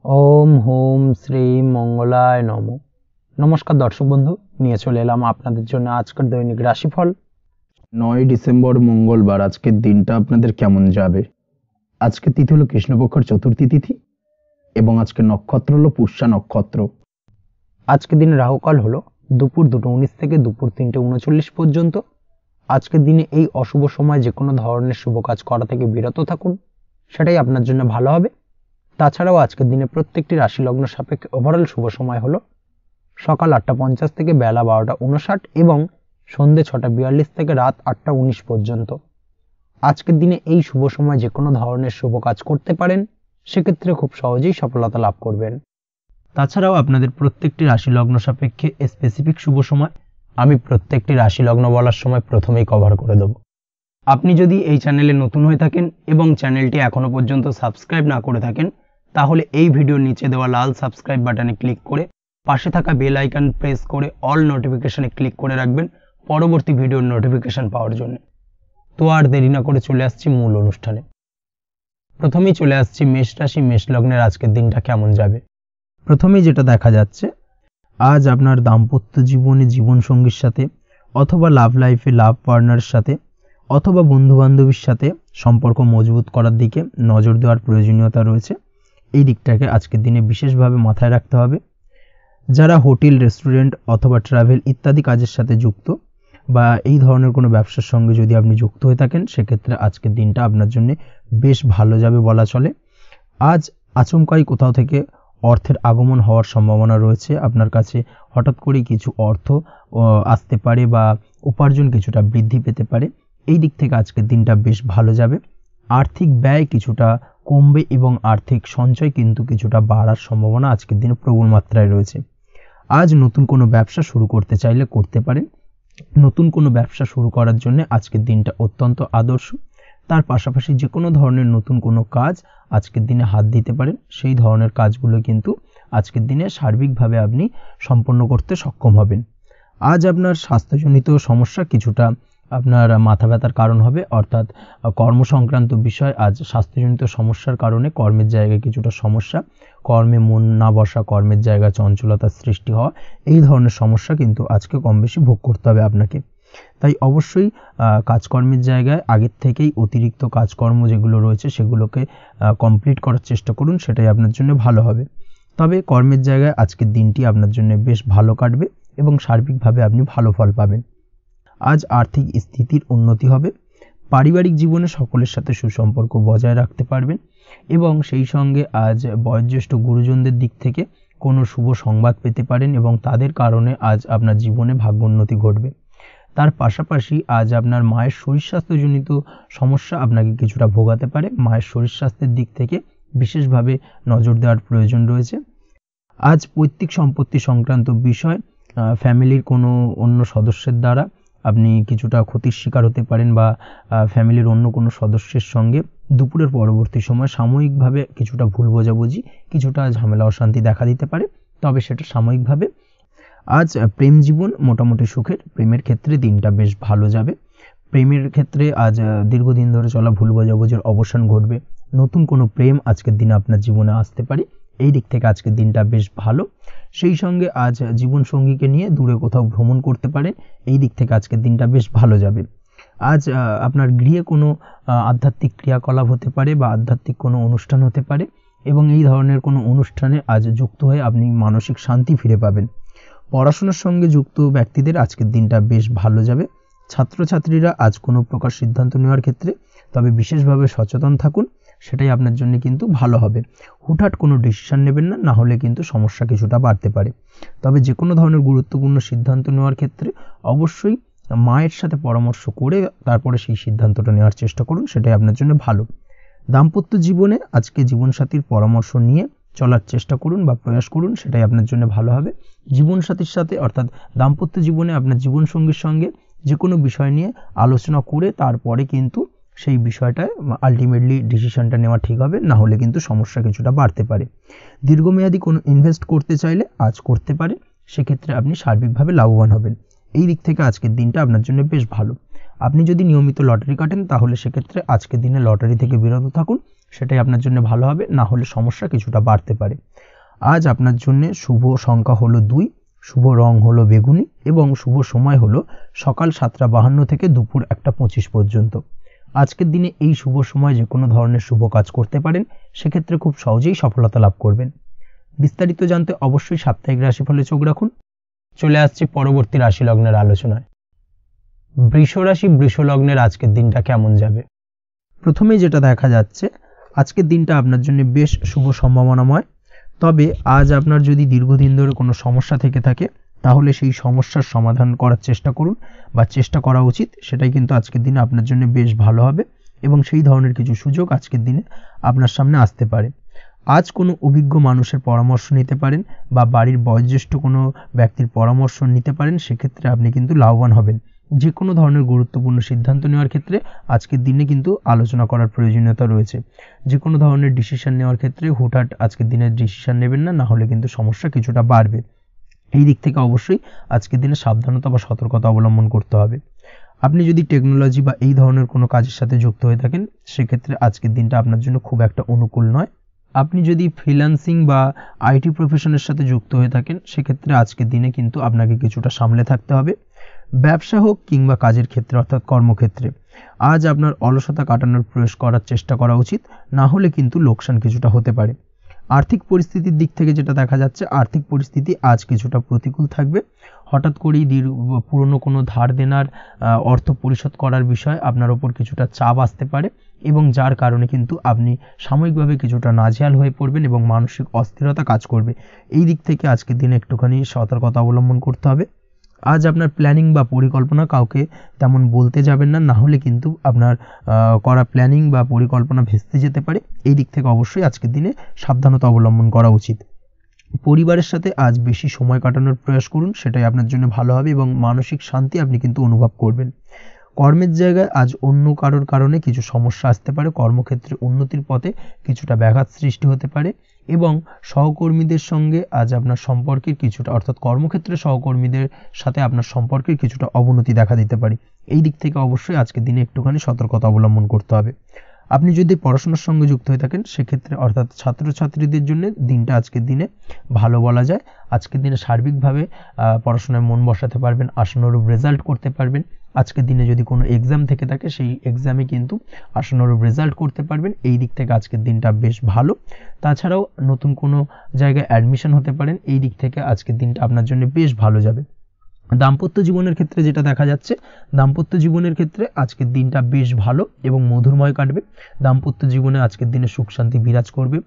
ওম home Shri মঙ্গলায় নম। নমস্কার দর্শক বন্ধু, নিয়ে চলে এলাম আপনাদের জন্য আজকের দৈনিক রাশিফল। 9 ডিসেম্বর মঙ্গলবার। আজকের দিনটা আপনাদের কেমন যাবে? আজকে তিথি হলো কৃষ্ণপক্ষের চতুর্থী তিথি এবং আজকে নক্ষত্র হলো পুষ্যা নক্ষত্র। আজকের দিনে রাহুকাল হলো দুপুর 2:19 থেকে দুপুর 3:39 পর্যন্ত। আজকের দিনে এই অশুভ সময় যে কোনো ধরনের শুভ কাজ করা থেকে বিরত থাকুন, সেটাই আপনার জন্য ভালো হবে। তাছাড়াও আজকের দিনে প্রত্যেকটি রাশি লগ্ন সাপেক্ষে ওভারঅল শুভ সময় হলো সকাল 8:50 থেকে বেলা 12:59 এবং সন্ধ্যে 6:42 থেকে রাত 8:19 পর্যন্ত। আজকের দিনে এই শুভ সময় যে কোনো ধরনের শুভ কাজ করতে পারেন, সেক্ষেত্রে খুব সহজেই সফলতা লাভ করবেন। তাছাড়াও আপনাদের প্রত্যেকটি রাশি লগ্ন সাপেক্ষে স্পেসিফিক শুভ সময় আমি প্রত্যেকটি রাশি লগ্ন বলার সময় প্রথমেই কভার করে দেব। আপনি যদি এই চ্যানেলে নতুন হয়ে থাকেন এবং চ্যানেলটি এখনো পর্যন্ত সাবস্ক্রাইব না করে থাকেন, তাহলে এই ভিডিওর নিচে দেওয়া লাল সাবস্ক্রাইব বাটনে ক্লিক করে পাশে থাকা বেল আইকন প্রেস করে অল নোটিফিকেশনে ক্লিক করে রাখবেন পরবর্তী ভিডিওর নোটিফিকেশন পাওয়ার জন্য। তো আর দেরি না করে চলে আসছি মূল অনুষ্ঠানে। প্রথমেই চলে আসছি মেষ রাশি মেষ লগ্নের আজকের দিনটা কেমন যাবে। প্রথমেই যেটা দেখা যাচ্ছে, আজ আপনার দাম্পত্য জীবনে জীবনসঙ্গীর সাথে অথবা লাভ লাইফে লাভ পার্টনারের সাথে অথবা বন্ধু বান্ধবীর সাথে সম্পর্ক মজবুত করার দিকে নজর দেওয়ার প্রয়োজনীয়তা রয়েছে। এই দিকটাকে আজকের দিনে বিশেষভাবে মাথায় রাখতে হবে। যারা হোটেল, রেস্টুরেন্ট অথবা ট্রাভেল ইত্যাদি কাজের সাথে যুক্ত বা এই ধরনের কোনো ব্যবসার সঙ্গে যদি আপনি যুক্ত হয়ে থাকেন, সেক্ষেত্রে আজকের দিনটা আপনার জন্য বেশ ভালো যাবে বলা চলে। আজ আচমকাই কোথাও থেকে অর্থের আগমন হওয়ার সম্ভাবনা রয়েছে। আপনার কাছে হঠাৎ করেই কিছু অর্থ আসতে পারে বা উপার্জন কিছুটা বৃদ্ধি পেতে পারে। এই দিক থেকে আজকের দিনটা বেশ ভালো যাবে। আর্থিক ব্যয় কিছুটা কমবে এবং আর্থিক সঞ্চয় কিন্তু কিছুটা বাড়ার সম্ভাবনা আজকের দিনে প্রবল মাত্রায় রয়েছে। আজ নতুন কোনো ব্যবসা শুরু করতে চাইলে করতে পারেন। নতুন কোনো ব্যবসা শুরু করার জন্য আজকের দিনটা অত্যন্ত আদর্শ। তার পাশাপাশি যে কোনো ধরনের নতুন কোনো কাজ আজকের দিনে হাত দিতে পারেন। সেই ধরনের কাজগুলো কিন্তু আজকের দিনে সার্বিকভাবে আপনি সম্পন্ন করতে সক্ষম হবেন। আজ আপনার স্বাস্থ্যজনিত সমস্যা কিছুটা আপনার মাথা ব্যথার কারণ হবে, অর্থাৎ কর্মসংক্রান্ত বিষয়। আজ স্বাস্থ্যজনিত সমস্যার কারণে কর্মের জায়গায় কিছুটা সমস্যা, কর্মে মন না বসা, কর্মের জায়গায় চঞ্চলতার সৃষ্টি হওয়া, এই ধরনের সমস্যা কিন্তু আজকে কম বেশি ভোগ করতে হবে আপনাকে। তাই অবশ্যই কাজকর্মের জায়গায় আগের থেকেই অতিরিক্ত কাজকর্ম যেগুলো রয়েছে সেগুলোকে কমপ্লিট করার চেষ্টা করুন, সেটাই আপনার জন্য ভালো হবে। তবে কর্মের জায়গায় আজকের দিনটি আপনার জন্য বেশ ভালো কাটবে এবং সার্বিকভাবে আপনি ভালো ফল পাবেন। আজ আর্থিক স্থিতির উন্নতি হবে। পারিবারিক জীবনে সকলের সাথে সুসম্পর্ক বজায় রাখতে পারবেন এবং সেই সঙ্গে আজ বয়োজ্যেষ্ঠ গুরুজনদের দিক থেকে কোনো শুভ সংবাদ পেতে পারেন এবং তাদের কারণে আজ আপনার জীবনে ভাগ্যোন্নতি ঘটবে। তার পাশাপাশি আজ আপনার মায়ের শরীর স্বাস্থ্যজনিত সমস্যা আপনাকে কিছুটা ভোগাতে পারে। মায়ের শরীর স্বাস্থ্যের দিক থেকে বিশেষভাবে নজর দেওয়ার প্রয়োজন রয়েছে। আজ পৈতৃক সম্পত্তি সংক্রান্ত বিষয় ফ্যামিলির কোনো অন্য সদস্যের দ্বারা আপনি কিছুটা ক্ষতির শিকার হতে পারেন বা ফ্যামিলির অন্য কোনো সদস্যের সঙ্গে দুপুরের পরবর্তী সময় সাময়িকভাবে কিছুটা ভুল বোঝাবুঝি, কিছুটা ঝামেলা অশান্তি দেখা দিতে পারে, তবে সেটা সাময়িকভাবে। আজ প্রেম জীবন মোটামুটি সুখের। প্রেমের ক্ষেত্রে দিনটা বেশ ভালো যাবে। প্রেমের ক্ষেত্রে আজ দীর্ঘদিন ধরে চলা ভুল বোঝাবুঝির অবসান ঘটবে। নতুন কোনো প্রেম আজকের দিনে আপনার জীবনে আসতে পারে। এই দিক থেকে আজকের দিনটা বেশ ভালো। সেই সঙ্গে আজ জীবনসঙ্গীকে নিয়ে দূরে কোথাও ভ্রমণ করতে পারে। এই দিক থেকে আজকের দিনটা বেশ ভালো যাবে। আজ আপনার গৃহে কোনো আধ্যাত্মিক ক্রিয়াকলাপ হতে পারে বা আধ্যাত্মিক কোনো অনুষ্ঠান হতে পারে এবং এই ধরনের কোনো অনুষ্ঠানে আজ যুক্ত হয়ে আপনি মানসিক শান্তি ফিরে পাবেন। পড়াশোনার সঙ্গে যুক্ত ব্যক্তিদের আজকের দিনটা বেশ ভালো যাবে। ছাত্রছাত্রীরা আজ কোনো প্রকার সিদ্ধান্ত নেওয়ার ক্ষেত্রে তবে বিশেষভাবে সচেতন থাকুন, সেটাই আপনার জন্য কিন্তু ভালো হবে। হুটহাট কোনো ডিসিশন নেবেন না, না হলে কিন্তু সমস্যা কিছুটা বাড়তে পারে। তবে যে কোনো ধরনের গুরুত্বপূর্ণ সিদ্ধান্ত নেওয়ার ক্ষেত্রে অবশ্যই মায়ের সাথে পরামর্শ করে তারপরে সেই সিদ্ধান্তটা নেওয়ার চেষ্টা করুন, সেটাই আপনার জন্য ভালো। দাম্পত্য জীবনে আজকে জীবনসাথীর পরামর্শ নিয়ে চলার চেষ্টা করুন বা প্রয়াস করুন, সেটাই আপনার জন্য ভালো হবে। জীবনসাথীর সাথে অর্থাৎ দাম্পত্য জীবনে আপনার জীবনসঙ্গীর সঙ্গে যে কোনো বিষয় নিয়ে আলোচনা করে তারপরে কিন্তু সেই বিষয়টায় আলটিমেটলি ডিসিশনটা নেওয়া ঠিক হবে, না হলে কিন্তু সমস্যা কিছুটা বাড়তে পারে। দীর্ঘমেয়াদী কোনো ইনভেস্ট করতে চাইলে আজ করতে পারে, সেক্ষেত্রে আপনি সার্বিকভাবে লাভবান হবেন। এই দিক থেকে আজকের দিনটা আপনার জন্য বেশ ভালো। আপনি যদি নিয়মিত লটারি কাটেন তাহলে সেক্ষেত্রে আজকের দিনে লটারি থেকে বিরত থাকুন, সেটাই আপনার জন্য ভালো হবে, না হলে সমস্যা কিছুটা বাড়তে পারে। আজ আপনার জন্য শুভ সংখ্যা হলো 2, শুভ রং হলো বেগুনি এবং শুভ সময় হলো সকাল 7:52 থেকে দুপুর 1:25 পর্যন্ত। আজকের দিনে এই শুভ সময় যে কোনো ধরনের শুভ কাজ করতে পারেন, সেক্ষেত্রে খুব সহজেই সফলতা লাভ করবেন। বিস্তারিত জানতে অবশ্যই সাপ্তাহিক রাশিফলে চোখ রাখুন। চলে আসছে পরবর্তী রাশি লগ্নের আলোচনায়। বৃষ রাশি, বৃষ লগ্নের আজকের দিনটা কেমন যাবে? প্রথমেই যেটা দেখা যাচ্ছে, আজকের দিনটা আপনার জন্য বেশ শুভ সম্ভাবনাময়। তবে আজ আপনার যদি দীর্ঘদিন ধরে কোনো সমস্যা থেকে থাকে, তাহলে সেই সমস্যার সমাধান করার চেষ্টা করুন বা চেষ্টা করা উচিত। সেটাই কিন্তু আজকের দিনে আপনার জন্য বেশ ভালো হবে এবং সেই ধরনের কিছু সুযোগ আজকের দিনে আপনার সামনে আসতে পারে। আজ কোনো অভিজ্ঞ মানুষের পরামর্শ নিতে পারেন বা বাড়ির বয়োজ্যেষ্ঠ কোনো ব্যক্তির পরামর্শ নিতে পারেন, সেক্ষেত্রে আপনি কিন্তু লাভবান হবেন। যে কোনো ধরনের গুরুত্বপূর্ণ সিদ্ধান্ত নেওয়ার ক্ষেত্রে আজকের দিনে কিন্তু আলোচনা করার প্রয়োজনীয়তা রয়েছে। যে কোনো ধরনের ডিসিশন নেওয়ার ক্ষেত্রে হুটহাট আজকের দিনে ডিসিশন নেবেন না, হলে কিন্তু সমস্যা কিছুটা বাড়বে। এই দিক থেকে অবশ্যই আজকের দিনে সাবধানতা বা সতর্কতা অবলম্বন করতে হবে। আপনি যদি টেকনোলজি বা এই ধরনের কোনো কাজের সাথে যুক্ত হয়ে থাকেন, সেক্ষেত্রে আজকের দিনটা আপনার জন্য খুব একটা অনুকূল নয়। আপনি যদি ফ্রিল্যান্সিং বা আইটি প্রফেশনের সাথে যুক্ত হয়ে থাকেন, সেক্ষেত্রে আজকের দিনে কিন্তু আপনাকে কিছুটা সামলে থাকতে হবে। ব্যবসা হোক কিংবা কাজের ক্ষেত্রে অর্থাৎ কর্মক্ষেত্রে আজ আপনার অলসতা কাটানোর প্রয়াস করার চেষ্টা করা উচিত, না হলে কিন্তু লোকসান কিছুটা হতে পারে। আর্থিক পরিস্থিতির দিক থেকে যেটা দেখা যাচ্ছে, আর্থিক পরিস্থিতি আজ কিছুটা প্রতিকূল থাকবে। হঠাৎ করেই পুরনো কোনো ধার দেনার অর্থ পরিশোধ করার বিষয়ে আপনার ওপর কিছুটা চাপ আসতে পারে এবং যার কারণে কিন্তু আপনি সাময়িকভাবে কিছুটা নাজেহাল হয়ে পড়বেন এবং মানসিক অস্থিরতা কাজ করবে। এই দিক থেকে আজকের দিনে একটুখানি সতর্কতা অবলম্বন করতে হবে। আজ আপনার প্ল্যানিং বা পরিকল্পনা কাউকে তেমন বলতে যাবেন না, হলে কিন্তু আপনার করা প্ল্যানিং বা পরিকল্পনা ভেস্তে যেতে পারে। এই দিক থেকে অবশ্যই আজকের দিনে সাবধানতা অবলম্বন করা উচিত। পরিবারের সাথে আজ বেশি সময় কাটানোর প্রয়াস করুন, সেটাই আপনার জন্য ভালো হবে এবং মানসিক শান্তি আপনি কিন্তু অনুভব করবেন। কর্মের জায়গায় আজ অন্য কারোর কারণে কিছু সমস্যা আসতে পারে, কর্মক্ষেত্রে উন্নতির পথে কিছুটা ব্যাঘাত সৃষ্টি হতে পারে এবং সহকর্মীদের সঙ্গে আজ আপনার সম্পর্কের কিছুটা অর্থাৎ কর্মক্ষেত্রে সহকর্মীদের সাথে আপনার সম্পর্কের কিছুটা অবনতি দেখা দিতে পারে। এই দিক থেকে অবশ্যই আজকের দিনে একটুখানি সতর্কতা অবলম্বন করতে হবে। আপনি যদি পড়াশোনার সঙ্গে যুক্ত হয়ে থাকেন, সেক্ষেত্রে অর্থাৎ ছাত্রছাত্রীদের জন্য দিনটা আজকের দিনে ভালো বলা যায়। আজকের দিনে সার্বিকভাবে পড়াশোনায় মন বসাতে পারবেন, আশানুরূপ রেজাল্ট করতে পারবেন। আজকের দিনে যদি কোনো এক্সাম থেকে থাকে, সেই এক্সামে কিন্তু আশানুরূপ রেজাল্ট করতে পারবেন। এই দিক থেকে আজকের দিনটা বেশ ভালো। তাছাড়াও নতুন কোনো জায়গায় অ্যাডমিশন হতে পারেন। এই দিক থেকে আজকের দিনটা আপনার জন্য বেশ ভালো যাবে। দাম্পত্য জীবনের ক্ষেত্রে যেটা দেখা যাচ্ছে, দাম্পত্য জীবনের ক্ষেত্রে আজকের দিনটা বেশ ভালো এবং মধুরময় কাটবে। দাম্পত্য জীবনে আজকের দিনে সুখ শান্তি বিরাজ করবে।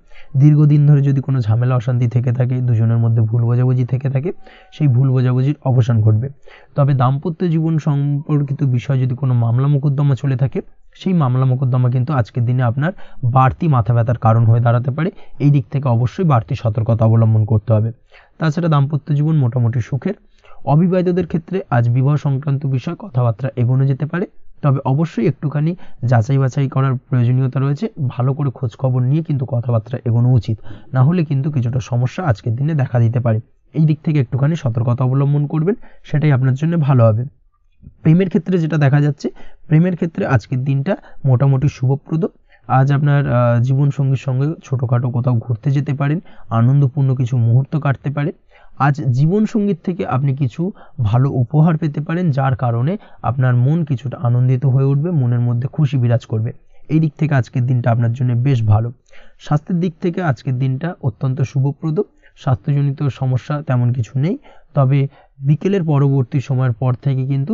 দীর্ঘদিন ধরে যদি কোনো ঝামেলা অশান্তি থেকে থাকে, দুজনের মধ্যে ভুল বোঝাবুঝি থেকে থাকে, সেই ভুল বোঝাবুঝির অবসান ঘটবে। তবে দাম্পত্য জীবন সম্পর্কিত বিষয় যদি কোনো মামলা মোকদ্দমা চলে থাকে, সেই মামলা মোকদ্দমা কিন্তু আজকের দিনে আপনার বাড়তি মাথা ব্যথার কারণ হয়ে দাঁড়াতে পারে। এই দিক থেকে অবশ্যই বাড়তি সতর্কতা অবলম্বন করতে হবে। তাছাড়া দাম্পত্য জীবন মোটামুটি সুখের। অবিবাহিতদের ক্ষেত্রে আজ বিবাহ সংক্রান্ত বিষয় কথাবার্তা এগোনো যেতে পারে, তবে অবশ্যই একটুখানি যাচাই বাছাই করার প্রয়োজনীয়তা রয়েছে। ভালো করে খোঁজ খবর নিয়ে কিন্তু কথাবার্তা এগোনো উচিত, না হলে কিন্তু কিছুটা সমস্যা আজকের দিনে দেখা দিতে পারে। এই দিক থেকে একটুখানি সতর্কতা অবলম্বন করবেন, সেটাই আপনার জন্য ভালো হবে। প্রেমের ক্ষেত্রে যেটা দেখা যাচ্ছে, প্রেমের ক্ষেত্রে আজকের দিনটা মোটামুটি শুভপ্রদ। আজ আপনার জীবনসঙ্গীর সঙ্গে ছোটোখাটো কোথাও ঘুরতে যেতে পারেন, আনন্দপূর্ণ কিছু মুহূর্ত কাটতে পারে। আজ জীবনসঙ্গীর থেকে আপনি কিছু ভালো উপহার পেতে পারেন, যার কারণে আপনার মন কিছুটা আনন্দিত হয়ে উঠবে, মনের মধ্যে খুশি বিরাজ করবে। এই দিক থেকে আজকের দিনটা আপনার জন্য বেশ ভালো। স্বাস্থ্যের দিক থেকে আজকের দিনটা অত্যন্ত শুভপ্রদ। স্বাস্থ্যজনিত সমস্যা তেমন কিছু নেই, তবে বিকেলের পরবর্তী সময়ের পর থেকে কিন্তু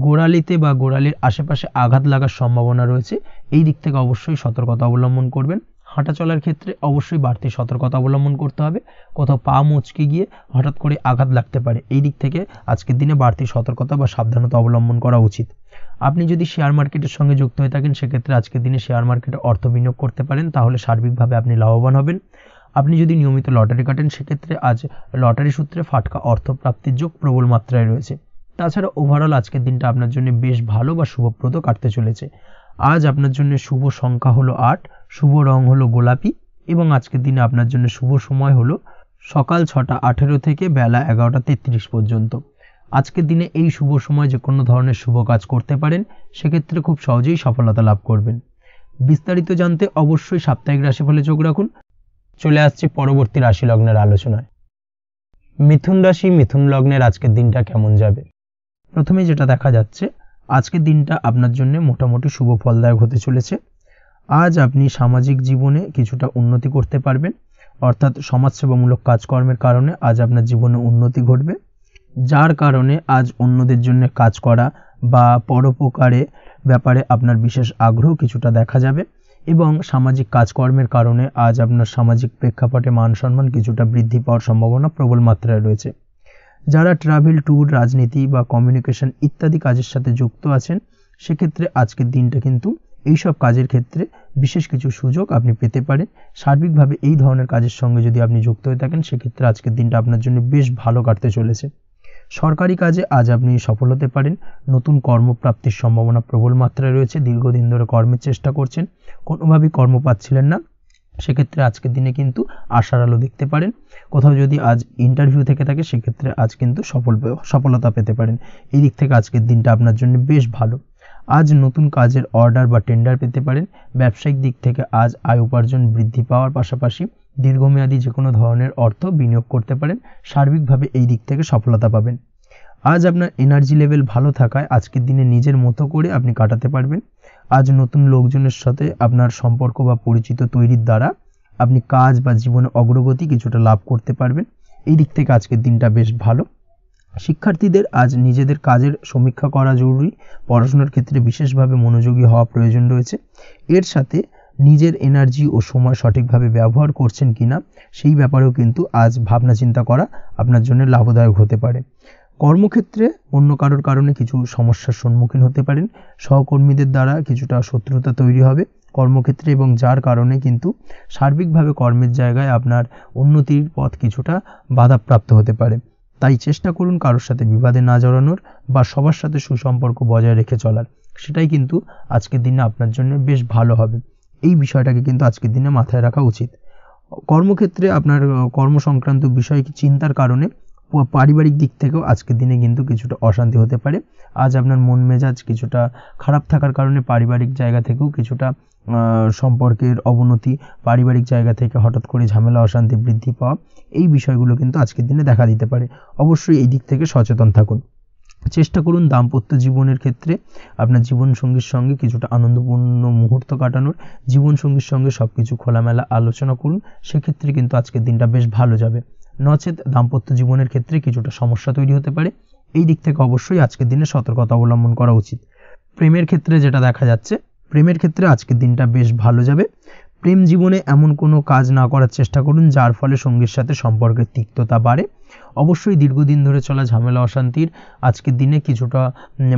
গোড়ালিতে বা গোড়ালির আশেপাশে আঘাত লাগার সম্ভাবনা রয়েছে। এই দিক থেকে অবশ্যই সতর্কতা অবলম্বন করবেন। হাঁটা চলার ক্ষেত্রে অবশ্যই বাড়তি সতর্কতা অবলম্বন করতে হবে। কোথাও পা মুচকে গিয়ে হঠাৎ করে আঘাত লাগতে পারে। এই দিক থেকে আজকের দিনে বাড়তি সতর্কতা বা সাবধানতা অবলম্বন করা উচিত। আপনি যদি শেয়ার মার্কেটের সঙ্গে যুক্ত হয়ে থাকেন, সেক্ষেত্রে আজকের দিনে শেয়ার মার্কেটে অর্থ বিনিয়োগ করতে পারেন, তাহলে সার্বিকভাবে আপনি লাভবান হবেন। আপনি যদি নিয়মিত লটারি কাটেন, সেক্ষেত্রে আজ লটারি সূত্রে ফাটকা অর্থ প্রাপ্তির যোগ প্রবল মাত্রায় রয়েছে। তাছাড়া ওভারঅল আজকের দিনটা আপনার জন্য বেশ ভালো বা শুভপ্রদ কাটতে চলেছে। আজ আপনার জন্য শুভ সংখ্যা হলো 8, শুভ রং হলো গোলাপি এবং আজকের দিনে আপনার জন্য শুভ সময় হলো সকাল 6:18 থেকে বেলা 11:33 পর্যন্ত। আজকের দিনে এই শুভ সময় যে কোনো ধরনের শুভ কাজ করতে পারেন, সেক্ষেত্রে খুব সহজেই সফলতা লাভ করবেন। বিস্তারিত জানতে অবশ্যই সাপ্তাহিক রাশিফলে চোখ রাখুন। চলে আসছি পরবর্তী রাশি লগ্নের আলোচনায়। মিথুন রাশি, মিথুন লগ্নের আজকের দিনটা কেমন যাবে? প্রথমে যেটা দেখা যাচ্ছে, আজকের দিনটা আপনার জন্য মোটামুটি শুভ ফলদায়ক হতে চলেছে। আজ আপনি সামাজিক জীবনে কিছুটা উন্নতি করতে পারবেন, অর্থাৎ সমাজসেবামূলক কাজকর্মের কারণে আজ আপনার জীবনে উন্নতি ঘটবে, যার কারণে আজ অন্যদের জন্য কাজ করা বা পরোপকারে ব্যাপারে আপনার বিশেষ আগ্রহ কিছুটা দেখা যাবে এবং সামাজিক কাজকর্মের কারণে আজ আপনার সামাজিক প্রেক্ষাপটে মান সম্মান কিছুটা বৃদ্ধি পাওয়ার সম্ভাবনা প্রবল মাত্রায় রয়েছে। যারা ট্রাভেল, ট্যুর, রাজনীতি বা কমিউনিকেশন ইত্যাদি কাজের সাথে যুক্ত আছেন, সেক্ষেত্রে আজকের দিনটা কিন্তু এইসব কাজের ক্ষেত্রে বিশেষ কিছু সুযোগ আপনি পেতে পারেন। সার্বিকভাবে এই ধরনের কাজের সঙ্গে যদি আপনি যুক্ত হয়ে থাকেন, সেক্ষেত্রে আজকের দিনটা আপনার জন্য বেশ ভালো কাটতে চলেছে। সরকারি কাজে আজ আপনি সফল হতে পারেন। নতুন কর্মপ্রাপ্তির সম্ভাবনা প্রবল মাত্রায় রয়েছে। দীর্ঘদিন ধরে কর্মের চেষ্টা করছেন, কোনোভাবেই কর্ম পাচ্ছিলেন না, সেক্ষেত্রে আজকের দিনে কিন্তু আশার আলো দেখতে পারেন। কোথাও যদি আজ ইন্টারভিউ থেকে থাকে, সেক্ষেত্রে আজ কিন্তু সফলতা পেতে পারেন। এই দিক থেকে আজকের দিনটা আপনার জন্য বেশ ভালো। আজ নতুন কাজের অর্ডার বা টেন্ডার পেতে পারেন। ব্যবসায়িক দিক থেকে আজ আয় উপার্জন বৃদ্ধি পাওয়ার পাশাপাশি দীর্ঘমেয়াদী যে কোনো ধরনের অর্থ বিনিয়োগ করতে পারেন। সার্বিকভাবে এই দিক থেকে সফলতা পাবেন। আজ আপনার এনার্জি লেভেল ভালো থাকায় আজকের দিনে নিজের মতো করে আপনি কাটাতে পারবেন। আজ নতুন লোকজনের সাথে আপনার সম্পর্ক বা পরিচিত তৈরির দ্বারা আপনি কাজ বা জীবনে অগ্রগতি কিছুটা লাভ করতে পারবেন। এই দিক থেকে আজকের দিনটা বেশ ভালো। শিক্ষার্থীদের আজ নিজেদের কাজের সমীক্ষা করা জরুরি। পড়াশোনার ক্ষেত্রে বিশেষভাবে মনোযোগী হওয়া প্রয়োজন রয়েছে। এর সাথে নিজের এনার্জি ও সময় সঠিকভাবে ব্যবহার করছেন কিনা সেই ব্যাপারেও কিন্তু আজ ভাবনা চিন্তা করা আপনার জন্য লাভদায়ক হতে পারে। কর্মক্ষেত্রে অন্য কারোর কারণে কিছু সমস্যার সম্মুখীন হতে পারেন। সহকর্মীদের দ্বারা কিছুটা শত্রুতা তৈরি হবে কর্মক্ষেত্রে, এবং যার কারণে কিন্তু সার্বিকভাবে কর্মের জায়গায় আপনার উন্নতির পথ কিছুটা বাধাপ্রাপ্ত হতে পারে। তাই চেষ্টা করুন কারোর সাথে বিবাদে না জড়ানোর বা সবার সাথে সুসম্পর্ক বজায় রেখে চলার। সেটাই কিন্তু আজকের দিনে আপনার জন্য বেশ ভালো হবে। এই বিষয়টাকে কিন্তু আজকের দিনে মাথায় রাখা উচিত। কর্মক্ষেত্রে আপনার কর্ম সংক্রান্ত বিষয় চিন্তার কারণে পারিবারিক দিক থেকেও আজকের দিনে কিন্তু কিছুটা অশান্তি হতে পারে। আজ আপনার মন মেজাজ কিছুটা খারাপ থাকার কারণে পারিবারিক জায়গা থেকেও কিছুটা সম্পর্কের অবনতি, পারিবারিক জায়গা থেকে হঠাৎ করে ঝামেলা অশান্তি বৃদ্ধি পাওয়া, এই বিষয়গুলো কিন্তু আজকের দিনে দেখা দিতে পারে। অবশ্যই এই দিক থেকে সচেতন থাকুন। চেষ্টা করুন দাম্পত্য জীবনের ক্ষেত্রে আপনার জীবনসঙ্গীর সঙ্গে কিছুটা আনন্দপূর্ণ মুহূর্ত কাটানোর। জীবনসঙ্গীর সঙ্গে সব কিছু খোলামেলা আলোচনা করুন, সেক্ষেত্রে কিন্তু আজকের দিনটা বেশ ভালো যাবে। নচেত দাম্পত্য জীবনের ক্ষেত্রে কিছুটা সমস্যা তৈরি হতে পারে। এই দিক থেকে অবশ্যই আজকের দিনে সতর্কতা অবলম্বন করা উচিত। প্রেমের ক্ষেত্রে যেটা দেখা যাচ্ছে, প্রেমের ক্ষেত্রে আজকের দিনটা বেশ ভালো যাবে। প্রেম জীবনে এমন কোনো কাজ না করার চেষ্টা করুন যার ফলে সঙ্গীর সাথে সম্পর্কের তিক্ততা বাড়ে। অবশ্যই দীর্ঘদিন ধরে চলা ঝামেলা অশান্তির আজকের দিনে কিছুটা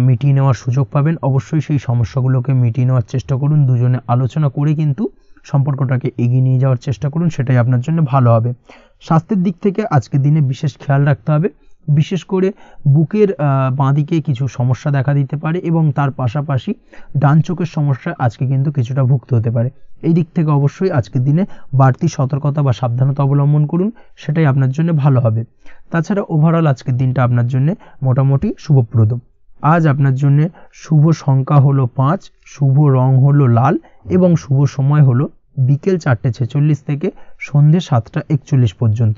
মিটিয়ে নেওয়ার সুযোগ পাবেন। অবশ্যই সেই সমস্যাগুলোকে মিটিয়ে নেওয়ার চেষ্টা করুন। দুজনে আলোচনা করে কিন্তু সম্পর্কটাকে এগিয়ে নিয়ে যাওয়ার চেষ্টা করুন, সেটাই আপনার জন্য ভালো হবে। স্বাস্থ্যের দিক থেকে আজকের দিনে বিশেষ খেয়াল রাখতে হবে। বিশেষ করে বুকের বাঁদিকে কিছু সমস্যা দেখা দিতে পারে এবং তার পাশাপাশি ডান চোখের সমস্যা আজকে কিন্তু কিছুটা ভুগতে হতে পারে। এই দিক থেকে অবশ্যই আজকের দিনে বাড়তি সতর্কতা বা সাবধানতা অবলম্বন করুন, সেটাই আপনার জন্য ভালো হবে। তাছাড়া ওভারঅল আজকের দিনটা আপনার জন্য মোটামুটি শুভপ্রদ। আজ আপনার জন্য শুভ সংখ্যা হলো 5, শুভ রং হলো লাল এবং শুভ সময় হলো বিকেল 4:46 থেকে সন্ধ্যে 7:41 পর্যন্ত।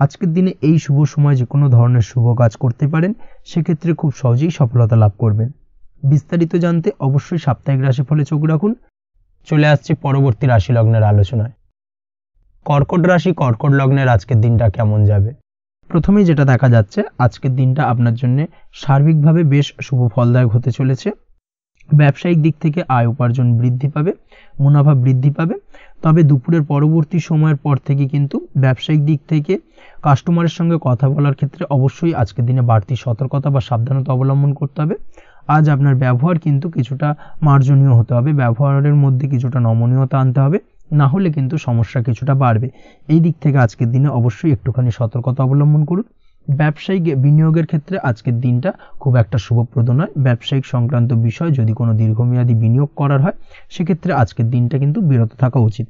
আজকের দিনে এই শুভ সময় যে কোনো ধরনের শুভ কাজ করতে পারেন, সেক্ষেত্রে খুব সহজেই সফলতা লাভ করবেন। বিস্তারিত জানতে অবশ্যই সাপ্তাহিক রাশিফলে চোখ রাখুন। চলে আসছি পরবর্তী রাশি লগ্নের আলোচনায়। কর্কট রাশি, কর্কট লগ্নের আজকের দিনটা কেমন যাবে? প্রথমেই যেটা দেখা যাচ্ছে, আজকের দিনটা আপনার জন্য সার্বিকভাবে বেশ শুভ ফলদায়ক হতে চলেছে। ব্যবসায়িক দিক থেকে আয় উপার্জন বৃদ্ধি পাবে, মুনাফা বৃদ্ধি পাবে। তবে দুপুরের পরবর্তী সময়ের পর থেকে কিন্তু ব্যবসায়িক দিক থেকে কাস্টমারের সঙ্গে কথা বলার ক্ষেত্রে অবশ্যই আজকের দিনে বাড়তি সতর্কতা বা সাবধানতা অবলম্বন করতে হবে। আজ আপনার ব্যবহার কিন্তু কিছুটা মার্জনীয় হতে হবে, ব্যবহারের মধ্যে কিছুটা নমনীয়তা আনতে হবে, না হলে কিন্তু সমস্যা কিছুটা বাড়বে। এই দিক থেকে আজকের দিনে অবশ্যই একটুখানি সতর্কতা অবলম্বন করুন। ব্যবসায়িক বিনিয়োগের ক্ষেত্রে আজকের দিনটা খুব একটা শুভপ্রদ নয়। ব্যবসায়িক সংক্রান্ত বিষয় যদি কোনো দীর্ঘমেয়াদী বিনিয়োগ করার হয়, সেক্ষেত্রে আজকের দিনটা কিন্তু বিরত থাকা উচিত।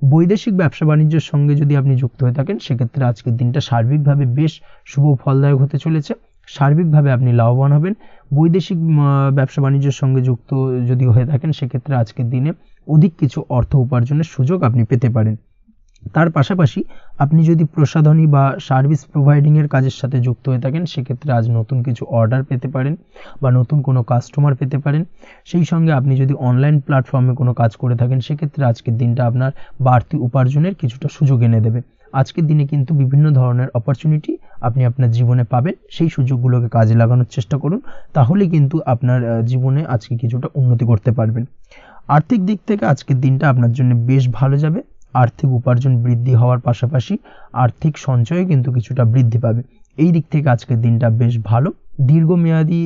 বৈদেশিক ব্যবসা বাণিজ্যের সঙ্গে যদি আপনি যুক্ত হয়ে থাকেন, সেক্ষেত্রে আজকের দিনটা সার্বিকভাবে বেশ শুভ ফলদায়ক হতে চলেছে। সার্বিকভাবে আপনি লাভবান হবেন। বৈদেশিক ব্যবসা বাণিজ্যের সঙ্গে যুক্ত যদি হয়ে থাকেন, সেক্ষেত্রে আজকের দিনে অধিক কিছু অর্থ উপার্জনের সুযোগ আপনি পেতে পারেন। তার পাশাপাশি আপনি যদি প্রসাধনী বা সার্ভিস প্রোভাইডিংয়ের কাজের সাথে যুক্ত হয়ে থাকেন, সেক্ষেত্রে আজ নতুন কিছু অর্ডার পেতে পারেন বা নতুন কোনো কাস্টমার পেতে পারেন। সেই সঙ্গে আপনি যদি অনলাইন প্ল্যাটফর্মে কোনো কাজ করে থাকেন, সেক্ষেত্রে আজকের দিনটা আপনার বাড়তি উপার্জনের কিছুটা সুযোগ এনে দেবে। আজকের দিনে কিন্তু বিভিন্ন ধরনের অপরচুনিটি আপনি আপনার জীবনে পাবেন, সেই সুযোগগুলোকে কাজে লাগানোর চেষ্টা করুন, তাহলে কিন্তু আপনার জীবনে আজকে কিছুটা উন্নতি করতে পারবেন। আর্থিক দিক থেকে আজকের দিনটা আপনার জন্য বেশ ভালো যাবে। আর্থিক উপার্জন বৃদ্ধি হওয়ার পাশাপাশি আর্থিক সঞ্চয় কিন্তু কিছুটা বৃদ্ধি পাবে। এই দিক থেকে আজকের দিনটা বেশ ভালো। দীর্ঘমেয়াদী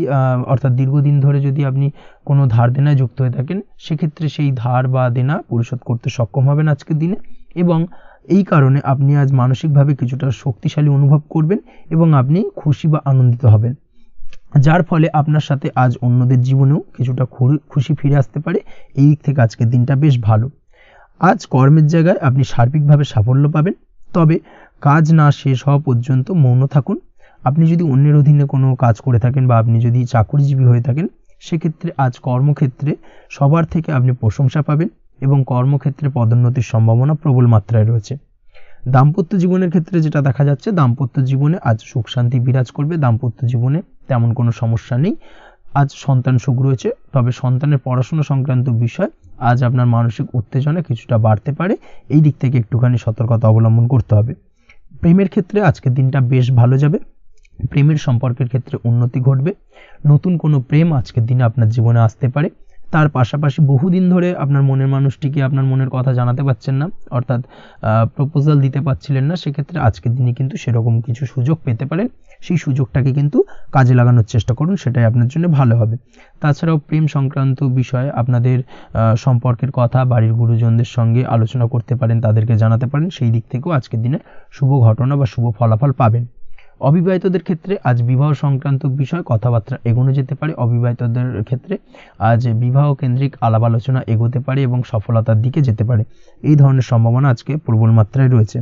অর্থাৎ দীর্ঘদিন ধরে যদি আপনি কোনো ধার দেনায় যুক্ত হয়ে থাকেন, সেক্ষেত্রে সেই ধার বা দেনা পরিশোধ করতে সক্ষম হবেন আজকের দিনে, এবং এই কারণে আপনি আজ মানসিকভাবে কিছুটা শক্তিশালী অনুভব করবেন এবং আপনি খুশি বা আনন্দিত হবেন, যার ফলে আপনার সাথে আজ অন্যদের জীবনেও কিছুটা খুশি ফিরে আসতে পারে। এই দিক থেকে আজকের দিনটা বেশ ভালো। আজ কর্মের জায়গায় আপনি সার্বিকভাবে সাফল্য পাবেন, তবে কাজ না শেষ হওয়া পর্যন্ত মৌন থাকুন। আপনি যদি অন্যের অধীনে কোনো কাজ করে থাকেন বা আপনি যদি চাকরিজীবী হয়ে থাকেন, সেক্ষেত্রে আজ কর্মক্ষেত্রে সবার থেকে আপনি প্রশংসা পাবেন এবং কর্মক্ষেত্রে পদোন্নতির সম্ভাবনা প্রবল মাত্রায় রয়েছে। দাম্পত্য জীবনের ক্ষেত্রে যেটা দেখা যাচ্ছে, দাম্পত্য জীবনে আজ সুখ শান্তি বিরাজ করবে। দাম্পত্য জীবনে তেমন কোনো সমস্যা নেই। আজ সন্তান সুখ রয়েছে, তবে সন্তানের পড়াশোনা সংক্রান্ত বিষয় আজ আপনার মানসিক উত্তেজনা কিছুটা বাড়তে পারে। এই দিক থেকে একটুখানি সতর্কতা অবলম্বন করতে হবে। প্রেমের ক্ষেত্রে আজকের দিনটা বেশ ভালো যাবে। প্রেমের সম্পর্কের ক্ষেত্রে উন্নতি ঘটবে। নতুন কোনো প্রেম আজকের দিনে আপনার জীবনে আসতে পারে। তার পাশাপাশি বহুদিন ধরে আপনার মনের মানুষটিকে আপনার মনের কথা জানাতে পারছেন না, অর্থাৎ প্রপোজাল দিতে পারছিলেন না, সেক্ষেত্রে আজকের দিনে কিন্তু সেরকম কিছু সুযোগ পেতে পারেন। সেই সুযোগটাকে কিন্তু কাজে লাগানোর চেষ্টা করুন, সেটাই আপনার জন্য ভালো হবে। তাছাড়াও প্রেম সংক্রান্ত বিষয়ে আপনাদের সম্পর্কের কথা বাড়ির গুরুজনদের সঙ্গে আলোচনা করতে পারেন, তাদেরকে জানাতে পারেন। সেই দিক থেকেও আজকের দিনে শুভ ঘটনা বা শুভ ফলাফল পাবেন। অবিবাহিতদের ক্ষেত্রে আজ বিবাহ সংক্রান্ত বিষয় কথাবার্তা এগোনো যেতে পারে। অবিবাহিতদের ক্ষেত্রে আজ বিবাহ কেন্দ্রিক আলাপ আলোচনা এগোতে পারে এবং সফলতার দিকে যেতে পারে। এই ধরনের সম্ভাবনা আজকে প্রবল মাত্রায় রয়েছে।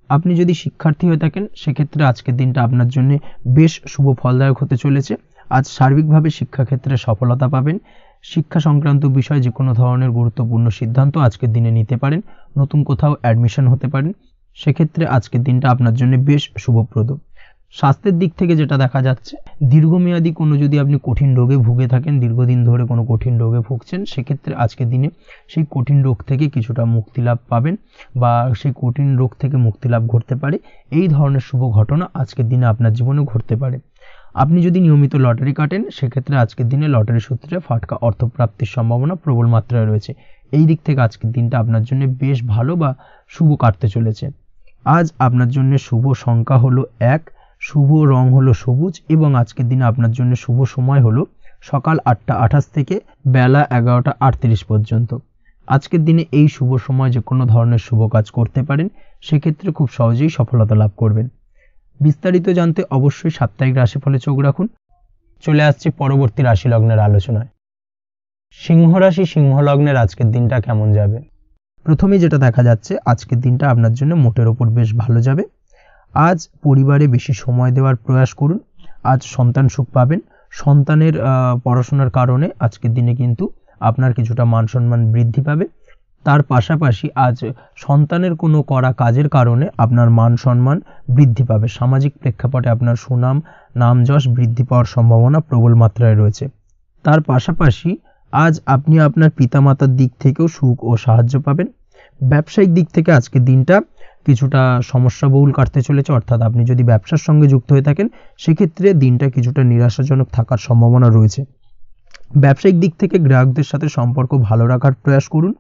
আপনি যদি শিক্ষার্থী হয়ে থাকেন, সেক্ষেত্রে আজকের দিনটা আপনার জন্য বেশ শুভ ফলদায়ক হতে চলেছে। আজ সার্বিকভাবে শিক্ষাক্ষেত্রে সফলতা পাবেন। শিক্ষা সংক্রান্ত বিষয়ে যে কোনো ধরনের গুরুত্বপূর্ণ সিদ্ধান্ত আজকের দিনে নিতে পারেন। নতুন কোথাও অ্যাডমিশন হতে পারেন, সেক্ষেত্রে আজকের দিনটা আপনার জন্য বেশ শুভপ্রদ। স্বাস্থ্যের দিক থেকে যেটা দেখা যাচ্ছে, দীর্ঘমেয়াদী কোনো যদি আপনি কঠিন রোগে ভুগে থাকেন, দীর্ঘদিন ধরে কোনো কঠিন রোগে ভুগছেন, সেক্ষেত্রে আজকের দিনে সেই কঠিন রোগ থেকে কিছুটা মুক্তি লাভ পাবেন বা সেই কঠিন রোগ থেকে মুক্তি লাভ ঘটতে পারে। এই ধরনের শুভ ঘটনা আজকের দিনে আপনার জীবনে ঘটতে পারে। আপনি যদি নিয়মিত লটারি কাটেন, সেক্ষেত্রে আজকের দিনে লটারি সূত্রে ফাটকা অর্থপ্রাপ্তির সম্ভাবনা প্রবল মাত্রায় রয়েছে। এই দিক থেকে আজকের দিনটা আপনার জন্য বেশ ভালো বা শুভ কাটতে চলেছে। আজ আপনার জন্য শুভ সংখ্যা হলো 1, শুভ রং হলো সবুজ এবং আজকের দিনে আপনার জন্য শুভ সময় হলো সকাল 8টা 28 থেকে বেলা 11টা 38 পর্যন্ত। আজকের দিনে এই শুভ সময় যে কোনো ধরনের শুভ কাজ করতে পারেন, সেক্ষেত্রে খুব সহজেই সফলতা লাভ করবেন। বিস্তারিত জানতে অবশ্যই সাপ্তাহিক রাশিফলে চোখ রাখুন। চলে আসছে পরবর্তী রাশি লগ্নের আলোচনায়। সিংহ রাশি, সিংহ লগ্নের আজকের দিনটা কেমন যাবে? প্রথমেই যেটা দেখা যাচ্ছে, আজকের দিনটা আপনার জন্য মোটের ওপর বেশ ভালো যাবে। আজ পরিবারে বেশি সময় দেওয়ার প্রয়াস করুন। আজ সন্তান সুখ পাবেন। সন্তানের পড়াশোনার কারণে আজকের দিনে কিন্তু আপনার কিছুটা মান সম্মান বৃদ্ধি পাবে। তার পাশাপাশি আজ সন্তানের কোনো করা কাজের কারণে আপনার মান সম্মান বৃদ্ধি পাবে। সামাজিক প্রেক্ষাপটে আপনার সুনাম নাম যশ বৃদ্ধি পাওয়ার সম্ভাবনা প্রবল মাত্রায় রয়েছে। তার পাশাপাশি আজ আপনি আপনার পিতামাতার দিক থেকেও সুখ ও সাহায্য পাবেন। ব্যবসায়িক দিক থেকে আজকের দিনটা কিছুটা সমস্যাবহুল কাটতে চলেছে, অর্থাৎ আপনি যদি ব্যবসার সঙ্গে যুক্ত হয়ে থাকেন, সেক্ষেত্রে দিনটা কিছুটা নিরাশাজনক থাকার সম্ভাবনা রয়েছে। ব্যবসায়িক দিক থেকে গ্রাহকদের সাথে সম্পর্ক ভালো রাখার প্রয়াস করুন।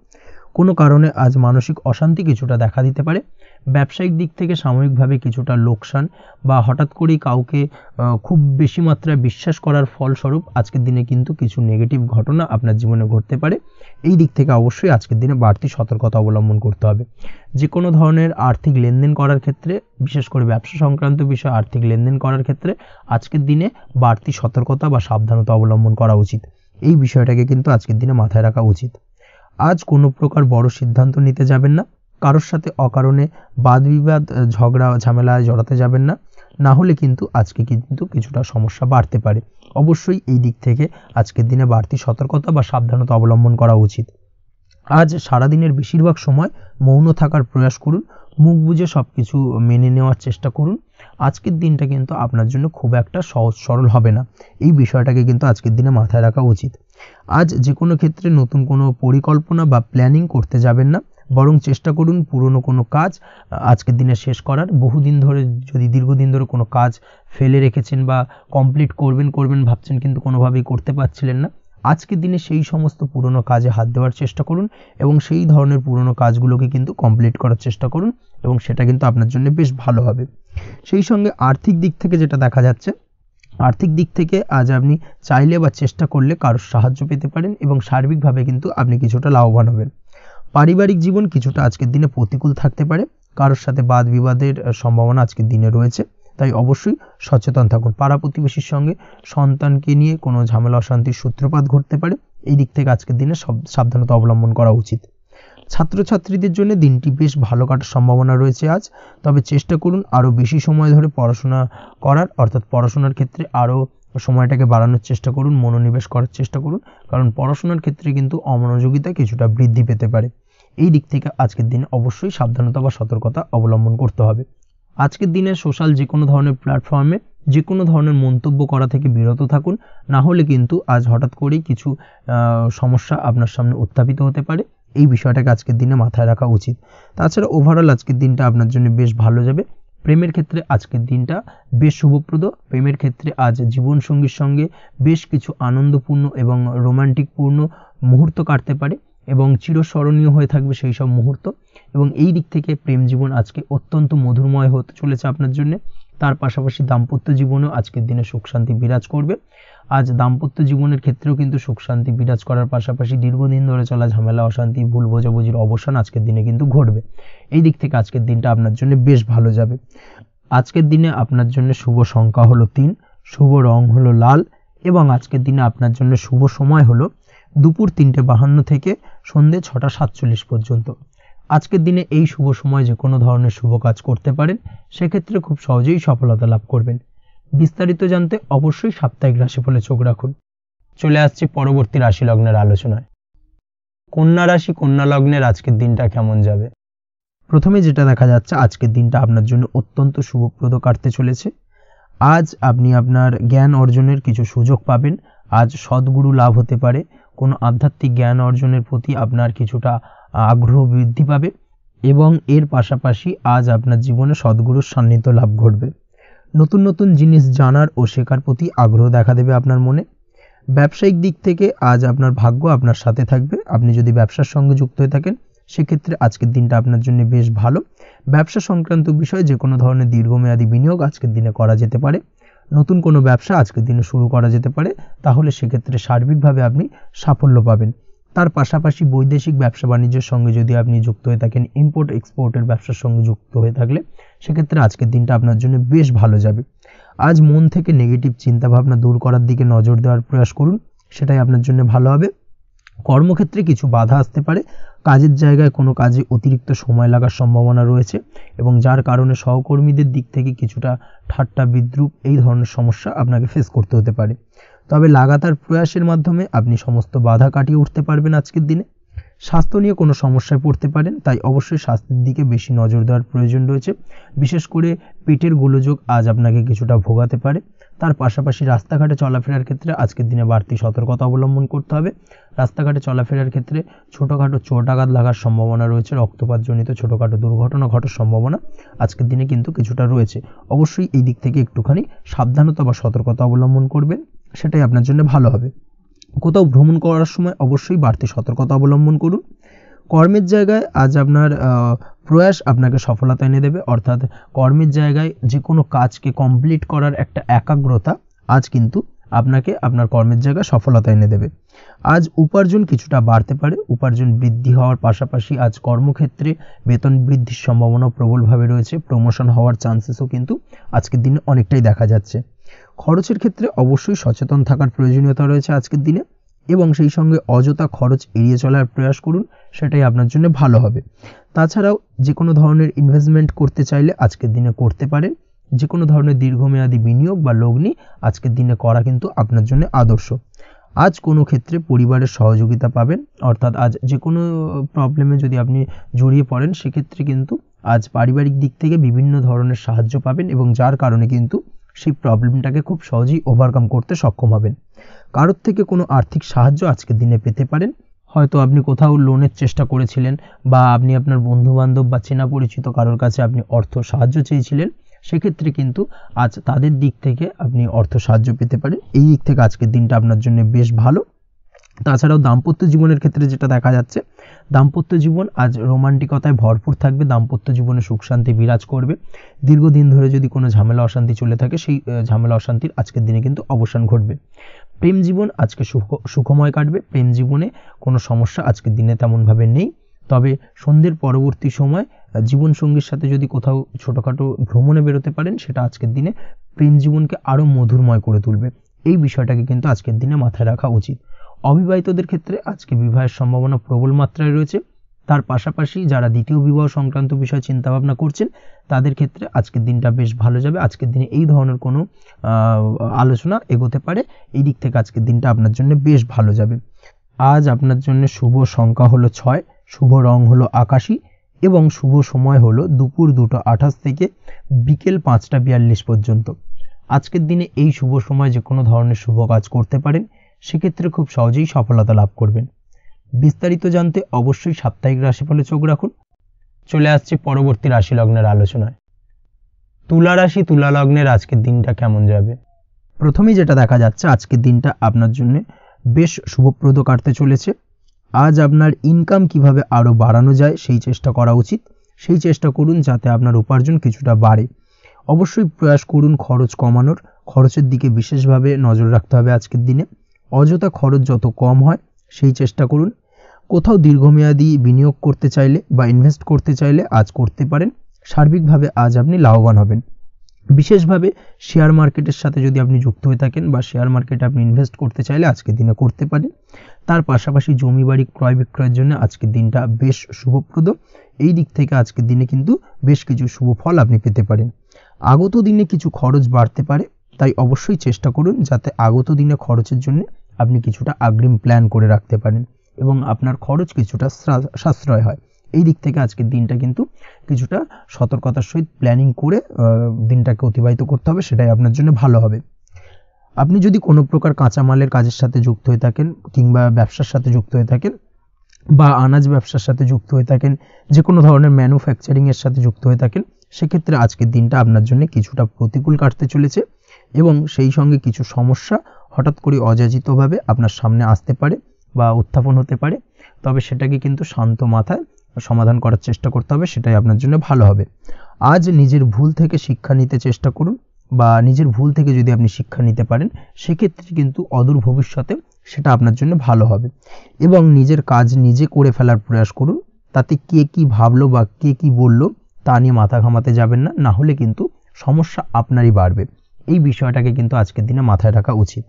কোনো কারণে আজ মানসিক অশান্তি কিছুটা দেখা দিতে পারে। ব্যবসায়িক দিক থেকে সাময়িকভাবে কিছুটা লোকসান বা হঠাৎ করেই কাউকে খুব বেশি মাত্রায় বিশ্বাস করার ফলস্বরূপ আজকের দিনে কিন্তু কিছু নেগেটিভ ঘটনা আপনার জীবনে ঘটতে পারে। এই দিক থেকে অবশ্যই আজকের দিনে বাড়তি সতর্কতা অবলম্বন করতে হবে। যে কোনো ধরনের আর্থিক লেনদেন করার ক্ষেত্রে, বিশেষ করে ব্যবসা সংক্রান্ত বিষয়ে আর্থিক লেনদেন করার ক্ষেত্রে আজকের দিনে বাড়তি সতর্কতা বা সাবধানতা অবলম্বন করা উচিত। এই বিষয়টাকে কিন্তু আজকের দিনে মাথায় রাখা উচিত। আজ কোনো প্রকার বড় সিদ্ধান্ত নিতে যাবেন না। কারোর সাথে অকারণে বাদ বিবাদ ঝগড়া ঝামেলায় জড়াতে যাবেন না, না হলে কিন্তু আজকে কিন্তু কিছুটা সমস্যা বাড়তে পারে। অবশ্যই এই দিক থেকে আজকের দিনে বাড়তি সতর্কতা বা সাবধানতা অবলম্বন করা উচিত। আজ সারাদিনের বেশিরভাগ সময় মৌন থাকার প্রয়াস করুন, মুখ বুজে সবকিছু মেনে নেওয়ার চেষ্টা করুন। আজকের দিনটা কিন্তু আপনার জন্য খুব একটা সহজ সরল হবে না, এই বিষয়টাকে কিন্তু আজকের দিনে মাথায় রাখা উচিত। আজ যে কোনো ক্ষেত্রে নতুন কোনো পরিকল্পনা বা প্ল্যানিং করতে যাবেন না, বরং চেষ্টা করুন পুরনো কোনো কাজ আজকের দিনে শেষ করার। বহুদিন ধরে যদি দীর্ঘদিন ধরে কোনো কাজ ফেলে রেখেছেন বা কমপ্লিট করবেন ভাবছেন কিন্তু কোনোভাবেই করতে পারছিলেন না, আজকের দিনে সেই সমস্ত পুরনো কাজে হাত দেওয়ার চেষ্টা করুন এবং সেই ধরনের পুরনো কাজগুলোকে কিন্তু কমপ্লিট করার চেষ্টা করুন এবং সেটা কিন্তু আপনার জন্য বেশ ভালো হবে। সেই সঙ্গে আর্থিক দিক থেকে যেটা দেখা যাচ্ছে, আর্থিক দিক থেকে আজ আপনি চাইলে বা চেষ্টা করলে কারোর সাহায্য পেতে পারেন এবং সার্বিকভাবে কিন্তু আপনি কিছুটা লাভবান হবেন। পারিবারিক জীবন কিছুটা আজকের দিনে প্রতিকূল থাকতে পারে, কারোর সাথে বাদ বিবাদের সম্ভাবনা আজকের দিনে রয়েছে, তাই অবশ্যই সচেতন থাকুন। পাড়া প্রতিবেশীর সঙ্গে সন্তানকে নিয়ে কোনো ঝামেলা অশান্তির সূত্রপাত ঘটতে পারে, এই দিক থেকে আজকের দিনে সাবধানতা অবলম্বন করা উচিত। ছাত্রছাত্রীদের জন্য দিনটি বেশ ভালো কাটার সম্ভাবনা রয়েছে আজ, তবে চেষ্টা করুন আরও বেশি সময় ধরে পড়াশোনা করার, অর্থাৎ পড়াশোনার ক্ষেত্রে আরও সময়টাকে বাড়ানোর চেষ্টা করুন, মনোনিবেশ করার চেষ্টা করুন, কারণ পড়াশোনার ক্ষেত্রে কিন্তু অমনোযোগিতা কিছুটা বৃদ্ধি পেতে পারে। এই দিক থেকে আজকের দিনে অবশ্যই সাবধানতা বা সতর্কতা অবলম্বন করতে হবে। আজকের দিনে সোশ্যাল যে কোনো ধরনের প্ল্যাটফর্মে যে কোনো ধরনের মন্তব্য করা থেকে বিরত থাকুন, না হলে কিন্তু আজ হঠাৎ করেই কিছু সমস্যা আপনার সামনে উত্থাপিত হতে পারে, এই বিষয়টাকে আজকের দিনে মাথায় রাখা উচিত। তাছাড়া ওভারঅল আজকের দিনটা আপনার জন্য বেশ ভালো যাবে। প্রেমের ক্ষেত্রে আজকের দিনটা বেশ শুভপ্রদ। প্রেমের ক্ষেত্রে আজ জীবনসঙ্গীর সঙ্গে বেশ কিছু আনন্দপূর্ণ এবং রোমান্টিকপূর্ণ মুহূর্ত কাটতে পারে এবং চিরস্মরণীয় হয়ে থাকবে সেই সব মুহূর্ত, এবং এই দিক থেকে প্রেম জীবন আজকে অত্যন্ত মধুরময় হতে চলেছে আপনার জন্য। তার পাশাপাশি দাম্পত্য জীবনেও আজকের দিনে সুখ শান্তি বিরাজ করবে। আজ দাম্পত্য জীবনের ক্ষেত্রেও কিন্তু সুখ শান্তি বিরাজ করার পাশাপাশি দীর্ঘদিন ধরে চলা ঝামেলা অশান্তি ভুল বোঝাবুঝির অবসান আজকের দিনে কিন্তু ঘটবে। এই দিক থেকে আজকের দিনটা আপনার জন্য বেশ ভালো যাবে। আজকের দিনে আপনার জন্য শুভ সংখ্যা হলো 3, শুভ রং হলো লাল এবং আজকের দিনে আপনার জন্য শুভ সময় হলো দুপুর 3:52 থেকে সন্ধ্যে 6:47 পর্যন্ত। আজকের দিনে এই শুভ সময় যে কোনো ধরনের শুভ কাজ করতে পারেন, সেক্ষেত্রে খুব সহজেই সফলতা লাভ করবেন। বিস্তারিত জানতে অবশ্যই সাপ্তাহিক রাশিফলে চোখ রাখুন। চলে আসছি পরবর্তী রাশি লগ্নের আলোচনায়। কন্যা রাশি কন্যা লগ্নের আজকের দিনটা কেমন যাবে? প্রথমে যেটা দেখা যাচ্ছে, আজকের দিনটা আপনার জন্য অত্যন্ত শুভপ্রদ কাটতে চলেছে। আজ আপনি আপনার জ্ঞান অর্জনের কিছু সুযোগ পাবেন। আজ সদ্গুরু লাভ হতে পারে, কোনো আধ্যাত্মিক জ্ঞান অর্জনের প্রতি আপনার কিছুটা আগ্রহ বৃদ্ধি পাবে এবং এর পাশাপাশি আজ আপনার জীবনে সদ্গুরুর সান্নিধ্য লাভ ঘটবে। নতুন নতুন জিনিস জানার ও শেখার প্রতি আগ্রহ দেখা দেবে আপনার মনে। ব্যবসায়িক দিক থেকে আজ আপনার ভাগ্য আপনার সাথে থাকবে। আপনি যদি ব্যবসার সঙ্গে যুক্ত হয়ে থাকেন, সেক্ষেত্রে আজকের দিনটা আপনার জন্য বেশ ভালো। ব্যবসা সংক্রান্ত বিষয়ে যে কোনো ধরনের দীর্ঘমেয়াদী বিনিয়োগ আজকের দিনে করা যেতে পারে। নতুন কোনো ব্যবসা আজকের দিনে শুরু করা যেতে পারে, তাহলে সেক্ষেত্রে সার্বিকভাবে আপনি সাফল্য পাবেন। তার পাশাপাশি বৈদেশিক ব্যবসা বাণিজ্যের সঙ্গে যদি আপনি যুক্ত হয়ে থাকেন, ইম্পোর্ট এক্সপোর্টের ব্যবসার সঙ্গে যুক্ত হয়ে থাকলে, সেক্ষেত্রে আজকের দিনটা আপনার জন্য বেশ ভালো যাবে। আজ মন থেকে নেগেটিভ চিন্তাভাবনা দূর করার দিকে নজর দেওয়ার প্রয়াস করুন, সেটাই আপনার জন্য ভালো হবে। কর্মক্ষেত্রে কিছু বাধা আসতে পারে, কাজের জায়গায় কোনো কাজে অতিরিক্ত সময় লাগার সম্ভাবনা রয়েছে এবং যার কারণে সহকর্মীদের দিক থেকে কিছুটা ঠাট্টা বিদ্রূপ এই ধরনের সমস্যা আপনাকে ফেস করতে হতে পারে। তবে লাগাতার প্রয়াসের মাধ্যমে আপনি সমস্ত বাধা কাটিয়ে উঠতে পারবেন আজকের দিনে। স্বাস্থ্য নিয়ে কোনো সমস্যায় পড়তে পারেন, তাই অবশ্যই স্বাস্থ্যের দিকে বেশি নজর দেওয়ার প্রয়োজন রয়েছে। বিশেষ করে পেটের গোলযোগ আজ আপনাকে কিছুটা ভোগাতে পারে। তার পাশাপাশি রাস্তাঘাটে চলাফেরার ক্ষেত্রে আজকের দিনে বাড়তি সতর্কতা অবলম্বন করতে হবে। রাস্তাঘাটে চলাফেরার ক্ষেত্রে ছোটোখাটো চোট আঘাত লাগার সম্ভাবনা রয়েছে, রক্তপাতজনিত ছোটোখাটো দুর্ঘটনা ঘটার সম্ভাবনা আজকের দিনে কিন্তু কিছুটা রয়েছে। অবশ্যই এই দিক থেকে একটুখানি সাবধানতা বা সতর্কতা অবলম্বন করবেন, সেটাই আপনার জন্য ভালো হবে। কোথাও ভ্রমণ করার সময় অবশ্যই বাড়তি সতর্কতা অবলম্বন করুন। কর্মের জায়গায় আজ আপনার প্রয়াস আপনাকে সফলতা এনে দেবে, অর্থাৎ কর্মের জায়গায় যে কোনো কাজকে কমপ্লিট করার একটা একাগ্রতা আজ কিন্তু আপনাকে আপনার কর্মের জায়গায় সফলতা এনে দেবে। আজ উপার্জন কিছুটা বাড়তে পারে, উপার্জন বৃদ্ধি হওয়ার পাশাপাশি আজ কর্মক্ষেত্রে বেতন বৃদ্ধির সম্ভাবনা প্রবলভাবে রয়েছে। প্রমোশন হওয়ার চান্সেসও কিন্তু আজকের দিনে অনেকটাই দেখা যাচ্ছে। খরচের ক্ষেত্রে অবশ্যই সচেতন থাকার প্রয়োজনীয়তা রয়েছে আজকের দিনে এবং সেই সঙ্গে অযথা খরচ এড়িয়ে চলার প্রয়াস করুন, সেটাই আপনার জন্য ভালো হবে। তাছাড়াও যে কোনো ধরনের ইনভেস্টমেন্ট করতে চাইলে আজকের দিনে করতে পারেন। যে কোনো ধরনের দীর্ঘমেয়াদী বিনিয়োগ বা লগ্নি আজকের দিনে করা কিন্তু আপনার জন্য আদর্শ। আজ কোনো ক্ষেত্রে পরিবারের সহযোগিতা পাবেন, অর্থাৎ আজ যে কোনো প্রবলেমে যদি আপনি জড়িয়ে পড়েন সেক্ষেত্রে কিন্তু আজ পারিবারিক দিক থেকে বিভিন্ন ধরনের সাহায্য পাবেন এবং যার কারণে কিন্তু সেই প্রবলেমটাকে খুব সহজেই ওভারকাম করতে সক্ষম হবেন। কারোর থেকে কোনো আর্থিক সাহায্য আজকের দিনে পেতে পারেন। হয়তো আপনি কোথাও লোনের চেষ্টা করেছিলেন বা আপনি আপনার বন্ধুবান্ধব বা চেনা পরিচিত কারোর কাছে আপনি অর্থ সাহায্য চেয়েছিলেন, সেক্ষেত্রে কিন্তু আজ তাদের দিক থেকে আপনি অর্থ সাহায্য পেতে পারেন। এই দিক থেকে আজকের দিনটা আপনার জন্য বেশ ভালো। তাছাড়াও দাম্পত্য জীবনের ক্ষেত্রে যেটা দেখা যাচ্ছে, দাম্পত্য জীবন আজ রোমান্টিকতায় ভরপুর থাকবে, দাম্পত্য জীবনে সুখ শান্তি বিরাজ করবে। দীর্ঘদিন ধরে যদি কোনো ঝামেলা অশান্তি চলে থাকে সেই ঝামেলা অশান্তির আজকের দিনে কিন্তু অবসান ঘটবে। প্রেম জীবন আজকে সুখময় কাটবে, প্রেম জীবনে কোনো সমস্যা আজকের দিনে তেমনভাবে নেই। তবে সন্ধ্যের পরবর্তী সময় জীবনসঙ্গীর সাথে যদি কোথাও ছোটোখাটো ভ্রমণে বেরোতে পারেন, সেটা আজকের দিনে প্রেম জীবনকে আরও মধুরময় করে তুলবে। এই বিষয়টাকে কিন্তু আজকের দিনে মাথায় রাখা উচিত। অবিবাহিতদের ক্ষেত্রে আজকে বিবাহের সম্ভাবনা প্রবল মাত্রায় রয়েছে। তার পাশাপাশি যারা দ্বিতীয় বিবাহ সংক্রান্ত বিষয় চিন্তাভাবনা করছেন তাদের ক্ষেত্রে আজকের দিনটা বেশ ভালো যাবে। আজকের দিনে এই ধরনের কোনো আলোচনা এগোতে পারে, এই দিক থেকে আজকের দিনটা আপনার জন্য বেশ ভালো যাবে। আজ আপনার জন্য শুভ সংখ্যা হলো 6, শুভ রং হলো আকাশী এবং শুভ সময় হলো দুপুর 2:28 থেকে বিকেল 5:42 পর্যন্ত। আজকের দিনে এই শুভ সময় যে কোনো ধরনের শুভ কাজ করতে পারেন, সেক্ষেত্রে খুব সহজেই সফলতা লাভ করবেন। বিস্তারিত জানতে অবশ্যই সাপ্তাহিক রাশিফলে চোখ রাখুন। চলে আসছে পরবর্তী রাশি লগ্নের আলোচনায়। তুলা রাশি, তুলা লগ্নের আজকের দিনটা কেমন যাবে? প্রথমেই যেটা দেখা যাচ্ছে, আজকের দিনটা আপনার জন্য বেশ শুভপ্রদ কাটতে চলেছে। আজ আপনার ইনকাম কিভাবে আরও বাড়ানো যায় সেই চেষ্টা করা উচিত। সেই চেষ্টা করুন যাতে আপনার উপার্জন কিছুটা বাড়ে। অবশ্যই প্রয়াস করুন খরচ কমানোর, খরচের দিকে বিশেষভাবে নজর রাখতে হবে আজকের দিনে। অযথা খরচ যত কম হয় সেই চেষ্টা করুন। কোথাও দীর্ঘমেয়াদী বিনিয়োগ করতে চাইলে বা ইনভেস্ট করতে চাইলে আজ করতে পারেন। সার্বিকভাবে আজ আপনি লাভবান হবেন। বিশেষভাবে শেয়ার মার্কেটের সাথে যদি আপনি যুক্ত হয়ে থাকেন বা শেয়ার মার্কেটে আপনি ইনভেস্ট করতে চাইলে আজকের দিনে করতে পারেন। তার পাশাপাশি জমি বাড়ি ক্রয় বিক্রয়ের জন্য আজকের দিনটা বেশ শুভপ্রদ। এই দিক থেকে আজকের দিনে কিন্তু বেশ কিছু শুভ ফল আপনি পেতে পারেন। আগত দিনে কিছু খরচ বাড়তে পারে, তাই অবশ্যই চেষ্টা করুন যাতে আগত দিনে খরচের জন্য আপনি কিছুটা অগ্রিম প্ল্যান করে রাখতে পারেন এবং আপনার খরচ কিছুটা সাশ্রয় হয়। এই দিক থেকে আজকের দিনটা কিন্তু কিছুটা সতর্কতার সহিত প্ল্যানিং করে দিনটাকে অতিবাহিত করতে হবে, সেটাই আপনার জন্য ভালো হবে। আপনি যদি কোনো প্রকার কাঁচামালের কাজের সাথে যুক্ত হয়ে থাকেন কিংবা ব্যবসার সাথে যুক্ত হয়ে থাকেন বা আনাজ ব্যবসার সাথে যুক্ত হয়ে থাকেন, যে কোনো ধরনের ম্যানুফ্যাকচারিংয়ের সাথে যুক্ত হয়ে থাকেন, সেক্ষেত্রে আজকের দিনটা আপনার জন্য কিছুটা প্রতিকূল কাটতে চলেছে এবং সেই সঙ্গে কিছু সমস্যা হঠাৎ করে অযাচিতভাবে আপনার সামনে আসতে পারে বা উত্থাপন হতে পারে। তবে সেটাকে কিন্তু শান্ত মাথায় সমাধান করার চেষ্টা করতে হবে, সেটাই আপনার জন্য ভালো হবে। আজ নিজের ভুল থেকে শিক্ষা নিতে চেষ্টা করুন বা নিজের ভুল থেকে যদি আপনি শিক্ষা নিতে পারেন, সেক্ষেত্রে কিন্তু অদূর ভবিষ্যতে সেটা আপনার জন্য ভালো হবে। এবং নিজের কাজ নিজে করে ফেলার প্রয়াস করুন। তাতে কে কি ভাবলো বা কে কি বললো তা নিয়ে মাথা ঘামাতে যাবেন না, না হলে কিন্তু সমস্যা আপনারই বাড়বে। এই বিষয়টাকে কিন্তু আজকের দিনে মাথায় রাখা উচিত।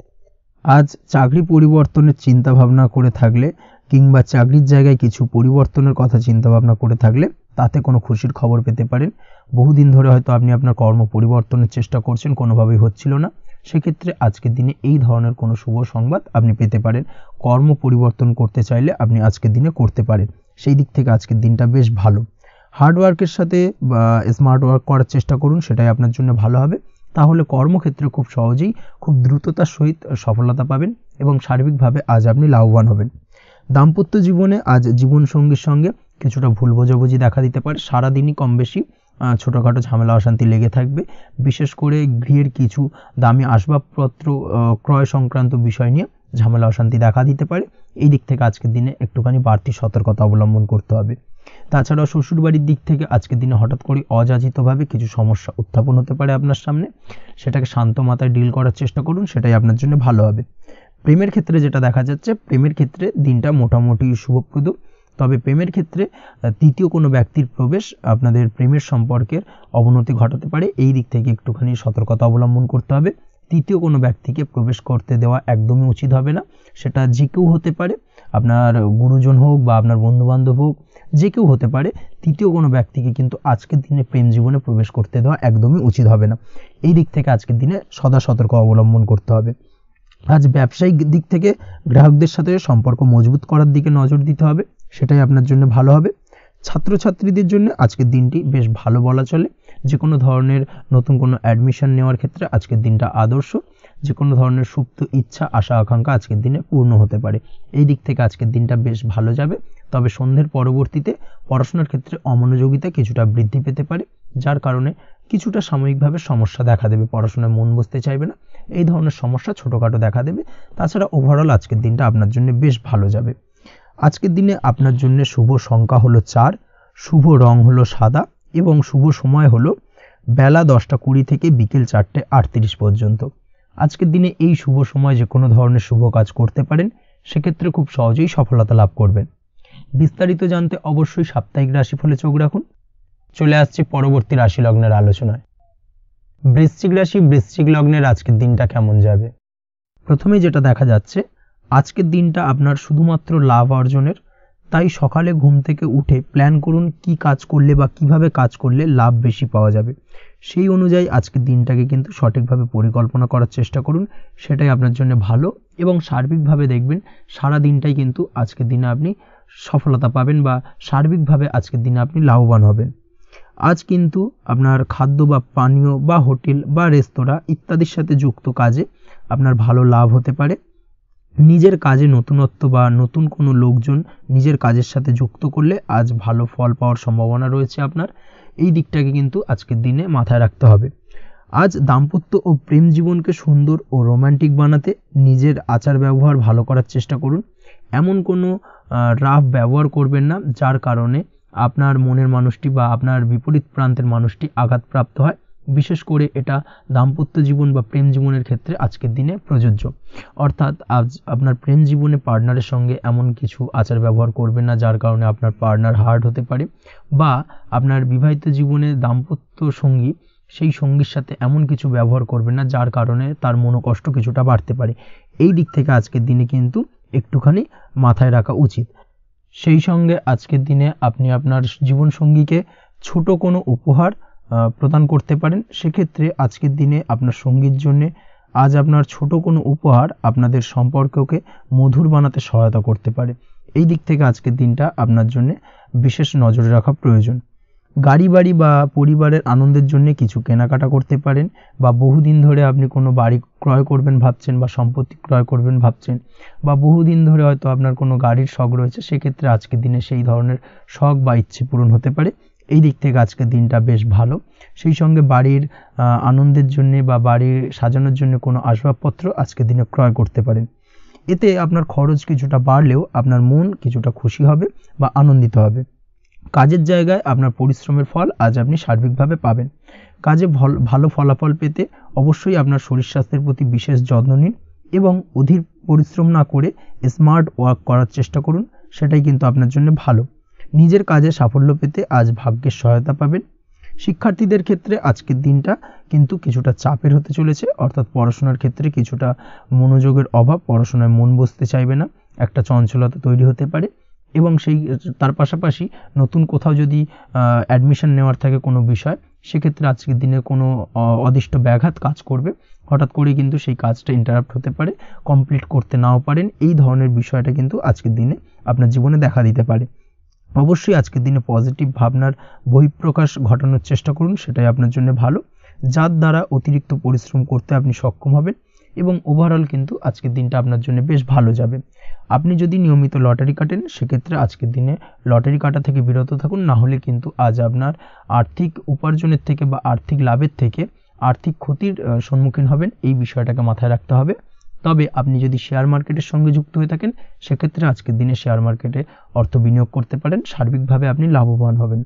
আজ চাকরি পরিবর্তনের চিন্তা ভাবনা করে থাকলে কিংবা চাকরির জায়গায় কিছু পরিবর্তনের কথা চিন্তা ভাবনা করে থাকলে তাতে কোনো খুশির খবর পেতে পারেন। বহুদিন ধরে হয়তো আপনি আপনার কর্ম পরিবর্তনের চেষ্টা করছেন, কোনোভাবেই হচ্ছিল না, সেক্ষেত্রে আজকের দিনে এই ধরনের কোনো শুভ সংবাদ আপনি পেতে পারেন। কর্ম পরিবর্তন করতে চাইলে আপনি আজকের দিনে করতে পারেন। সেই দিক থেকে আজকের দিনটা বেশ ভালো। হার্ডওয়ার্কের সাথে বা স্মার্ট ওয়ার্ক করার চেষ্টা করুন, সেটাই আপনার জন্য ভালো হবে। তাহলে কর্মক্ষেত্রে খুব সহজেই খুব দ্রুততার সহিত সফলতা পাবেন এবং সার্বিকভাবে আজ আপনি লাভবান হবেন। দাম্পত্য জীবনে আজ জীবনসঙ্গীর সঙ্গে কিছুটা ভুল বোঝাবুঝি দেখা দিতে পারে। সারাদিনই কম বেশি ছোটোখাটো ঝামেলা অশান্তি লেগে থাকবে। বিশেষ করে গৃহের কিছু দামি আসবাবপত্র ক্রয় সংক্রান্ত বিষয় নিয়ে ঝামেলা অশান্তি দেখা দিতে পারে। এই দিক থেকে আজকের দিনে একটুখানি বাড়তি সতর্কতা অবলম্বন করতে হবে। তাছাড়াও শ্বশুরবাড়ির দিক থেকে আজকের দিনে হঠাৎ করে অযাচিতভাবে কিছু সমস্যা উত্থাপন হতে পারে আপনার সামনে, সেটাকে শান্ত মাথায় ডিল করার চেষ্টা করুন, সেটাই আপনার জন্য ভালো হবে। প্রেমের ক্ষেত্রে যেটা দেখা যাচ্ছে, প্রেমের ক্ষেত্রে দিনটা মোটামুটি শুভপ্রদ। তবে প্রেমের ক্ষেত্রে তৃতীয় কোনো ব্যক্তির প্রবেশ আপনাদের প্রেমের সম্পর্কের অবনতি ঘটাতে পারে। এই দিক থেকে একটুখানি সতর্কতা অবলম্বন করতে হবে। তৃতীয় কোনো ব্যক্তিকে প্রবেশ করতে দেওয়া একদমই উচিত হবে না। সেটা যে কেউ হতে পারে, আপনার গুরুজন হোক বা আপনার বন্ধুবান্ধব হোক, যে কেউ হতে পারে। তৃতীয় কোনো ব্যক্তিকে কিন্তু আজকের দিনে প্রেম জীবনে প্রবেশ করতে দেওয়া একদমই উচিত হবে না। এই দিক থেকে আজকের দিনে সদা সতর্ক অবলম্বন করতে হবে। আজ ব্যবসায়িক দিক থেকে গ্রাহকদের সাথে সম্পর্ক মজবুত করার দিকে নজর দিতে হবে, সেটাই আপনার জন্য ভালো হবে। ছাত্রছাত্রীদের জন্য আজকের দিনটি বেশ ভালো বলা চলে। যে কোনো ধরনের নতুন কোনো অ্যাডমিশন নেওয়ার ক্ষেত্রে আজকের দিনটা আদর্শ। যে কোনো ধরনের সুপ্ত ইচ্ছা, আশা আকাঙ্ক্ষা আজকের দিনে পূর্ণ হতে পারে। এই দিক থেকে আজকের দিনটা বেশ ভালো যাবে। তবে সন্ধ্যের পরবর্তীতে পড়াশোনার ক্ষেত্রে অমনোযোগিতা কিছুটা বৃদ্ধি পেতে পারে, যার কারণে কিছুটা সাময়িকভাবে সমস্যা দেখা দেবে, পড়াশোনায় মন বসতে চাইবে না, এই ধরনের সমস্যা ছোটোখাটো দেখা দেবে। তাছাড়া ওভারঅল আজকের দিনটা আপনার জন্য বেশ ভালো যাবে। আজকের দিনে আপনার জন্য শুভ সংখ্যা হলো 4, শুভ রং হলো সাদা এবং শুভ সময় হলো বেলা 10:20 থেকে বিকেল 4:38 পর্যন্ত। আজকের দিনে এই শুভ সময় যে কোনো ধরনের শুভ কাজ করতে পারেন, সেক্ষেত্রে খুব সহজেই সফলতা লাভ করবেন। বিস্তারিত জানতে অবশ্যই সাপ্তাহিক রাশিফলে চোখ রাখুন। চলে আসছে পরবর্তী রাশি লগ্নের আলোচনায়। বৃশ্চিক রাশি, বৃশ্চিক লগ্নের আজকের দিনটা কেমন যাবে? প্রথমেই যেটা দেখা যাচ্ছে, আজকের দিনটা আপনার শুধুমাত্র লাভ অর্জনের। তাই সকালে ঘুম থেকে উঠে প্ল্যান করুন কি কাজ করলে বা কিভাবে কাজ করলে লাভ বেশি পাওয়া যাবে। সেই অনুযায়ী আজকের দিনটাকে কিন্তু সঠিকভাবে পরিকল্পনা করার চেষ্টা করুন, সেটাই আপনার জন্য ভালো। এবং সার্বিকভাবে দেখবেন সারা দিনটাই কিন্তু আজকের দিনে আপনি সফলতা পাবেন বা সার্বিকভাবে আজকের দিনে আপনি লাভবান হবেন। আজ কিন্তু আপনার খাদ্য বা পানীয় বা হোটেল বা রেস্তোরাঁ ইত্যাদির সাথে যুক্ত কাজে আপনার ভালো লাভ হতে পারে। নিজের কাজে নতুনত্ব বা নতুন কোনো লোকজন নিজের কাজের সাথে যুক্ত করলে আজ ভালো ফল পাওয়ার সম্ভাবনা রয়েছে আপনার। এই দিকটাকে কিন্তু আজকের দিনে মাথায় রাখতে হবে। আজ দাম্পত্য ও প্রেম জীবনকে সুন্দর ও রোমান্টিক বানাতে নিজের আচার ব্যবহার ভালো করার চেষ্টা করুন। এমন কোনো রাফ ব্যবহার করবেন না যার কারণে আপনার মনের মানুষটি বা আপনার বিপরীত প্রান্তের মানুষটি আঘাতপ্রাপ্ত হয়। বিশেষ করে এটা দাম্পত্য জীবন বা প্রেম জীবনের ক্ষেত্রে আজকের দিনে প্রযোজ্য। অর্থাৎ আজ আপনার প্রেম জীবনে পার্টনারের সঙ্গে এমন কিছু আচার ব্যবহার করবেন না যার কারণে আপনার পার্টনার হার্ট হতে পারে, বা আপনার বিবাহিত জীবনে দাম্পত্য সঙ্গী সেই সঙ্গীর সাথে এমন কিছু ব্যবহার করবেন না যার কারণে তার মনোকষ্ট কিছুটা বাড়তে পারে। এই দিক থেকে আজকের দিনে কিন্তু একটুখানি মাথায় রাখা উচিত। সেই সঙ্গে আজকের দিনে আপনি আপনার জীবনসঙ্গীকে ছোট কোনো উপহার প্রদান করতে পারেন। সেক্ষেত্রে আজকের দিনে আপনার সঙ্গীর জন্যে আজ আপনার ছোট কোনো উপহার আপনাদের সম্পর্ককে মধুর বানাতে সহায়তা করতে পারে। এই দিক থেকে আজকের দিনটা আপনার জন্য বিশেষ নজরে রাখা প্রয়োজন। গাড়ি বাড়ি বা পরিবারের আনন্দের জন্য কিছু কেনাকাটা করতে পারেন, বা বহুদিন ধরে আপনি কোনো বাড়ি ক্রয় করবেন ভাবছেন বা সম্পত্তি ক্রয় করবেন ভাবছেন, বা বহুদিন ধরে হয়তো আপনার কোনো গাড়ির শখ রয়েছে, সেক্ষেত্রে আজকের দিনে সেই ধরনের শখ বা ইচ্ছে পূরণ হতে পারে। এই দিক থেকে আজকের দিনটা বেশ ভালো। সেই সঙ্গে বাড়ির আনন্দের জন্য বা বাড়ির সাজানোর জন্য কোনো আসবাবপত্র আজকের দিনে ক্রয় করতে পারেন। এতে আপনার খরচ কিছুটা বাড়লেও আপনার মন কিছুটা খুশি হবে বা আনন্দিত হবে। কাজের জায়গায় আপনার পরিশ্রমের ফল আজ আপনি সার্বিকভাবে পাবেন। কাজে ভালো ফলাফল পেতে অবশ্যই আপনার শরীর স্বাস্থ্যের প্রতি বিশেষ যত্ন নিন এবং অধীর পরিশ্রম না করে স্মার্ট ওয়ার্ক করার চেষ্টা করুন, সেটাই কিন্তু আপনার জন্য ভালো। নিজের কাজে সাফল্য পেতে আজ ভাগ্যের সহায়তা পাবেন। শিক্ষার্থীদের ক্ষেত্রে আজকের দিনটা কিন্তু কিছুটা চাপের হতে চলেছে, অর্থাৎ পড়াশোনার ক্ষেত্রে কিছুটা মনোযোগের অভাব, পড়াশোনায় মন বসতে চাইবে না, একটা চঞ্চলতা তৈরি হতে পারে। এবং তার পাশাপাশি নতুন কোথাও যদি অ্যাডমিশন নেওয়ার থাকে কোনো বিষয়, সেক্ষেত্রে আজকের দিনে কোনো অদিষ্ট ব্যাঘাত কাজ করবে, হঠাৎ করে কিন্তু সেই কাজটা ইন্টারাপ্ট হতে পারে, কমপ্লিট করতে নাও পারেন। এই ধরনের বিষয়টা কিন্তু আজকের দিনে আপনার জীবনে দেখা দিতে পারে। অবশ্যই আজকের দিনে পজিটিভ ভাবনার বহিঃপ্রকাশ ঘটানোর চেষ্টা করুন, সেটাই আপনার জন্য ভালো, যার দ্বারা অতিরিক্ত পরিশ্রম করতে আপনি সক্ষম হবেন এবং ওভারঅল কিন্তু আজকের দিনটা আপনার জন্য বেশ ভালো যাবে। আপনি যদি নিয়মিত লটারি কাটেন, সেক্ষেত্রে আজকের দিনে লটারি কাটা থেকে বিরত থাকুন, না হলে কিন্তু আজ আপনার আর্থিক উপার্জনের থেকে বা আর্থিক লাভের থেকে আর্থিক ক্ষতির সম্মুখীন হবেন। এই বিষয়টাকে মাথায় রাখতে হবে। তবে আপনি যদি শেয়ার মার্কেটের সঙ্গে যুক্ত হয়ে থাকেন, সেক্ষেত্রে আজকের দিনে শেয়ার মার্কেটে অর্থ বিনিয়োগ করতে পারেন, সার্বিকভাবে আপনি লাভবান হবেন।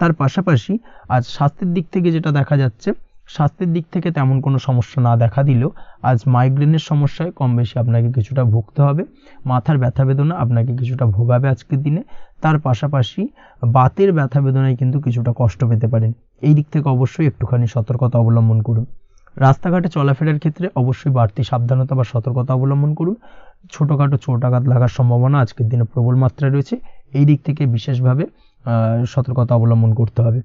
তার পাশাপাশি আজ স্বাস্থ্যের দিক থেকে যেটা দেখা যাচ্ছে, স্বাস্থ্যের দিক থেকে তেমন কোনো সমস্যা না দেখা দিলেও আজ মাইগ্রেনের সমস্যায় কম বেশি আপনাকে কিছুটা ভুগতে হবে। মাথার ব্যথা বেদনা আপনাকে কিছুটা ভোগাবে আজকের দিনে। তার পাশাপাশি বাতের ব্যথা বেদনায় কিন্তু কিছুটা কষ্ট পেতে পারেন। এই দিক থেকে অবশ্যই একটুখানি সতর্কতা অবলম্বন করুন। রাস্তাঘাটে চলাফেরার ক্ষেত্রে অবশ্যই বাড়তি সাবধানতা বা সতর্কতা অবলম্বন করুন। ছোটোখাটো চোট আঘাত লাগার সম্ভাবনা আজকের দিনে প্রবল মাত্রায় রয়েছে, এই দিক থেকে বিশেষভাবে সতর্কতা অবলম্বন করতে হবে।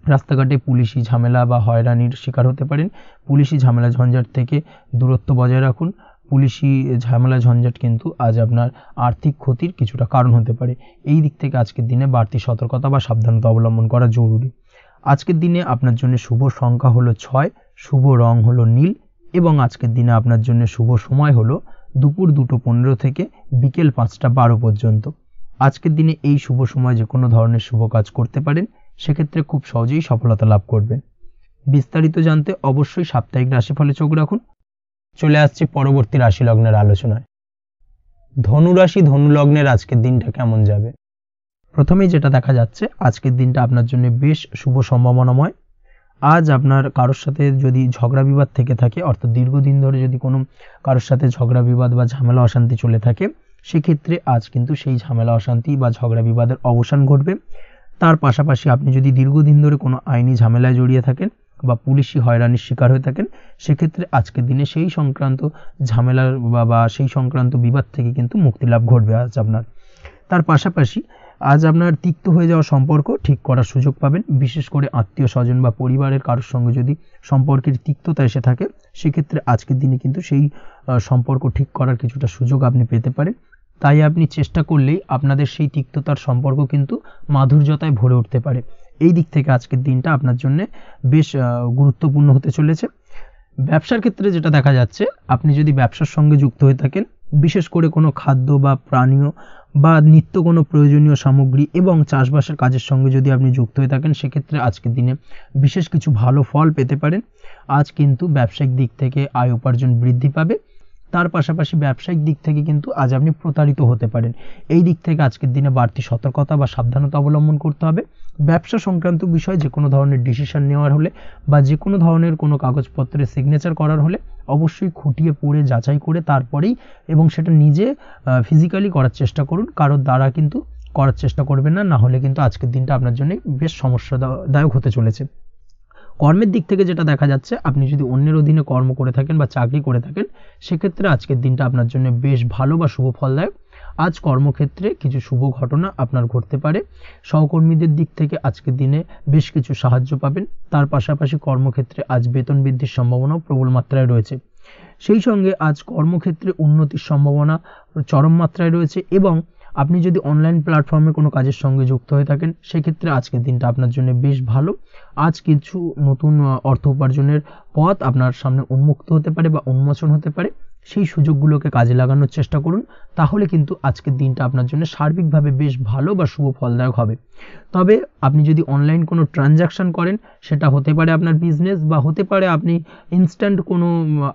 রাস্তাঘাটে পুলিশি ঝামেলা বা হয়রানির শিকার হতে পারেন। পুলিশি ঝামেলা ঝঞ্ঝাট থেকে দূরত্ব বজায় রাখুন। পুলিশি ঝামেলা ঝঞ্ঝাট কিন্তু আজ আপনার আর্থিক ক্ষতির কিছুটা কারণ হতে পারে। এই দিক থেকে আজকের দিনে বাড়তি সতর্কতা বা সাবধানতা অবলম্বন করা জরুরি। আজকের দিনে আপনার জন্য শুভ সংখ্যা হলো 6, শুভ রং হলো নীল এবং আজকের দিনে আপনার জন্য শুভ সময় হলো দুপুর 2:15 থেকে বিকেল 5:12 পর্যন্ত। আজকের দিনে এই শুভ সময় যে কোনো ধরনের শুভ কাজ করতে পারেন, সেক্ষেত্রে খুব সহজেই সফলতা লাভ করবেন। বিস্তারিত জানতে অবশ্যই সাপ্তাহিক রাশিফলে চোখ রাখুন। চলে আসছি পরবর্তী রাশি লগ্নের আলোচনায়। ধনু রাশি ধনু লগ্নের আজকের দিনটা কেমন যাবে? প্রথমেই যেটা দেখা যাচ্ছে, আজকের দিনটা আপনার জন্য বেশ শুভ সম্ভাবনাময়। আজ আপনার কারোর সাথে যদি ঝগড়া বিবাদ থেকে থাকে, অর্থাৎ দীর্ঘদিন ধরে যদি কোনো কারোর সাথে ঝগড়া বিবাদ বা ঝামেলা অশান্তি চলে থাকে, সেক্ষেত্রে আজ কিন্তু সেই ঝামেলা অশান্তি বা ঝগড়া বিবাদের অবসান ঘটবে। তার পাশাপাশি আপনি যদি দীর্ঘদিন ধরে কোনো আইনি ঝামেলায় জড়িয়ে থাকেন বা পুলিশি হয়রানির শিকার হয়ে থাকেন, সেক্ষেত্রে আজকের দিনে সেই সংক্রান্ত ঝামেলার বা সেই সংক্রান্ত বিবাদ থেকে কিন্তু মুক্তি লাভ ঘটবে আজ আপনার। তার পাশাপাশি আজ আপনার তিক্ত হয়ে যাওয়া সম্পর্ক ঠিক করার সুযোগ পাবেন। বিশেষ করে আত্মীয় স্বজন বা পরিবারের কারোর সঙ্গে যদি সম্পর্কের তিক্ততা এসে থাকে, সেক্ষেত্রে আজকের দিনে কিন্তু সেই সম্পর্ক ঠিক করার কিছুটা সুযোগ আপনি পেতে পারেন। তাই আপনি চেষ্টা করলেই আপনাদের সেই তিক্ততার সম্পর্ক কিন্তু মাধুর্যতায় ভরে উঠতে পারে। এই দিক থেকে আজকের দিনটা আপনার জন্য বেশ গুরুত্বপূর্ণ হতে চলেছে। ব্যবসার ক্ষেত্রে যেটা দেখা যাচ্ছে, আপনি যদি ব্যবসার সঙ্গে যুক্ত হয়ে থাকেন, বিশেষ করে কোনো খাদ্য বা পানীয় বা নিত্য কোনো প্রয়োজনীয় সামগ্রী এবং চাষবাসের কাজের সঙ্গে যদি আপনি যুক্ত হয়ে থাকেন, সেক্ষেত্রে আজকের দিনে বিশেষ কিছু ভালো ফল পেতে পারেন। আজ কিন্তু ব্যবসায়িক দিক থেকে আয় উপার্জন বৃদ্ধি পাবে। তার পাশাপাশি ব্যবসায়িক দিক থেকে কিন্তু আজ আপনি প্রতারিত হতে পারেন। এই দিক থেকে আজকের দিনে বাড়তি সতর্কতা বা সাবধানতা অবলম্বন করতে হবে। ব্যবসা সংক্রান্ত বিষয়ে যে কোনো ধরনের ডিসিশন নেওয়ার হলে বা যে কোনো ধরনের কোনো কাগজপত্রে সিগনেচার করার হলে অবশ্যই খুঁটিয়ে পড়ে যাচাই করে তারপরেই এবং সেটা নিজে ফিজিক্যালি করার চেষ্টা করুন। কারোর দ্বারা কিন্তু করার চেষ্টা করবেন না, না হলে কিন্তু আজকের দিনটা আপনার জন্য বেশ সমস্যাদায়ক হতে চলেছে। কর্মের দিক থেকে যেটা দেখা যাচ্ছে, আপনি যদি অন্যের অধীনে কর্ম করে থাকেন বা চাকরি করে থাকেন, সেক্ষেত্রে আজকের দিনটা আপনার জন্য বেশ ভালো বা শুভ ফলদায়ক। আজ কর্মক্ষেত্রে কিছু শুভ ঘটনা আপনার ঘটতে পারে। সহকর্মীদের দিক থেকে আজকের দিনে বেশ কিছু সাহায্য পাবেন। তার পাশাপাশি কর্মক্ষেত্রে আজ বেতন বৃদ্ধির সম্ভাবনাও প্রবল মাত্রায় রয়েছে। সেই সঙ্গে আজ কর্মক্ষেত্রে উন্নতির সম্ভাবনা চরম মাত্রায় রয়েছে এবং আপনি যদি অনলাইন প্ল্যাটফর্মে কোনো কাজের সঙ্গে যুক্ত হয়ে থাকেন, সেক্ষেত্রে আজকের দিনটা আপনার জন্য বেশ ভালো। আজ কিছু নতুন অর্থ উপার্জনের পথ আপনার সামনে উন্মুক্ত হতে পারে বা উন্মোচন হতে পারে। সেই সুযোগগুলোকে কাজে লাগানোর চেষ্টা করুন, তাহলে কিন্তু আজকের দিনটা আপনার জন্য সার্বিকভাবে বেশ ভালো বা শুভ ফলদায়ক হবে। তবে আপনি যদি অনলাইন কোনো ট্রানজ্যাকশন করেন, সেটা হতে পারে আপনার বিজনেস বা হতে পারে আপনি ইনস্ট্যান্ট কোনো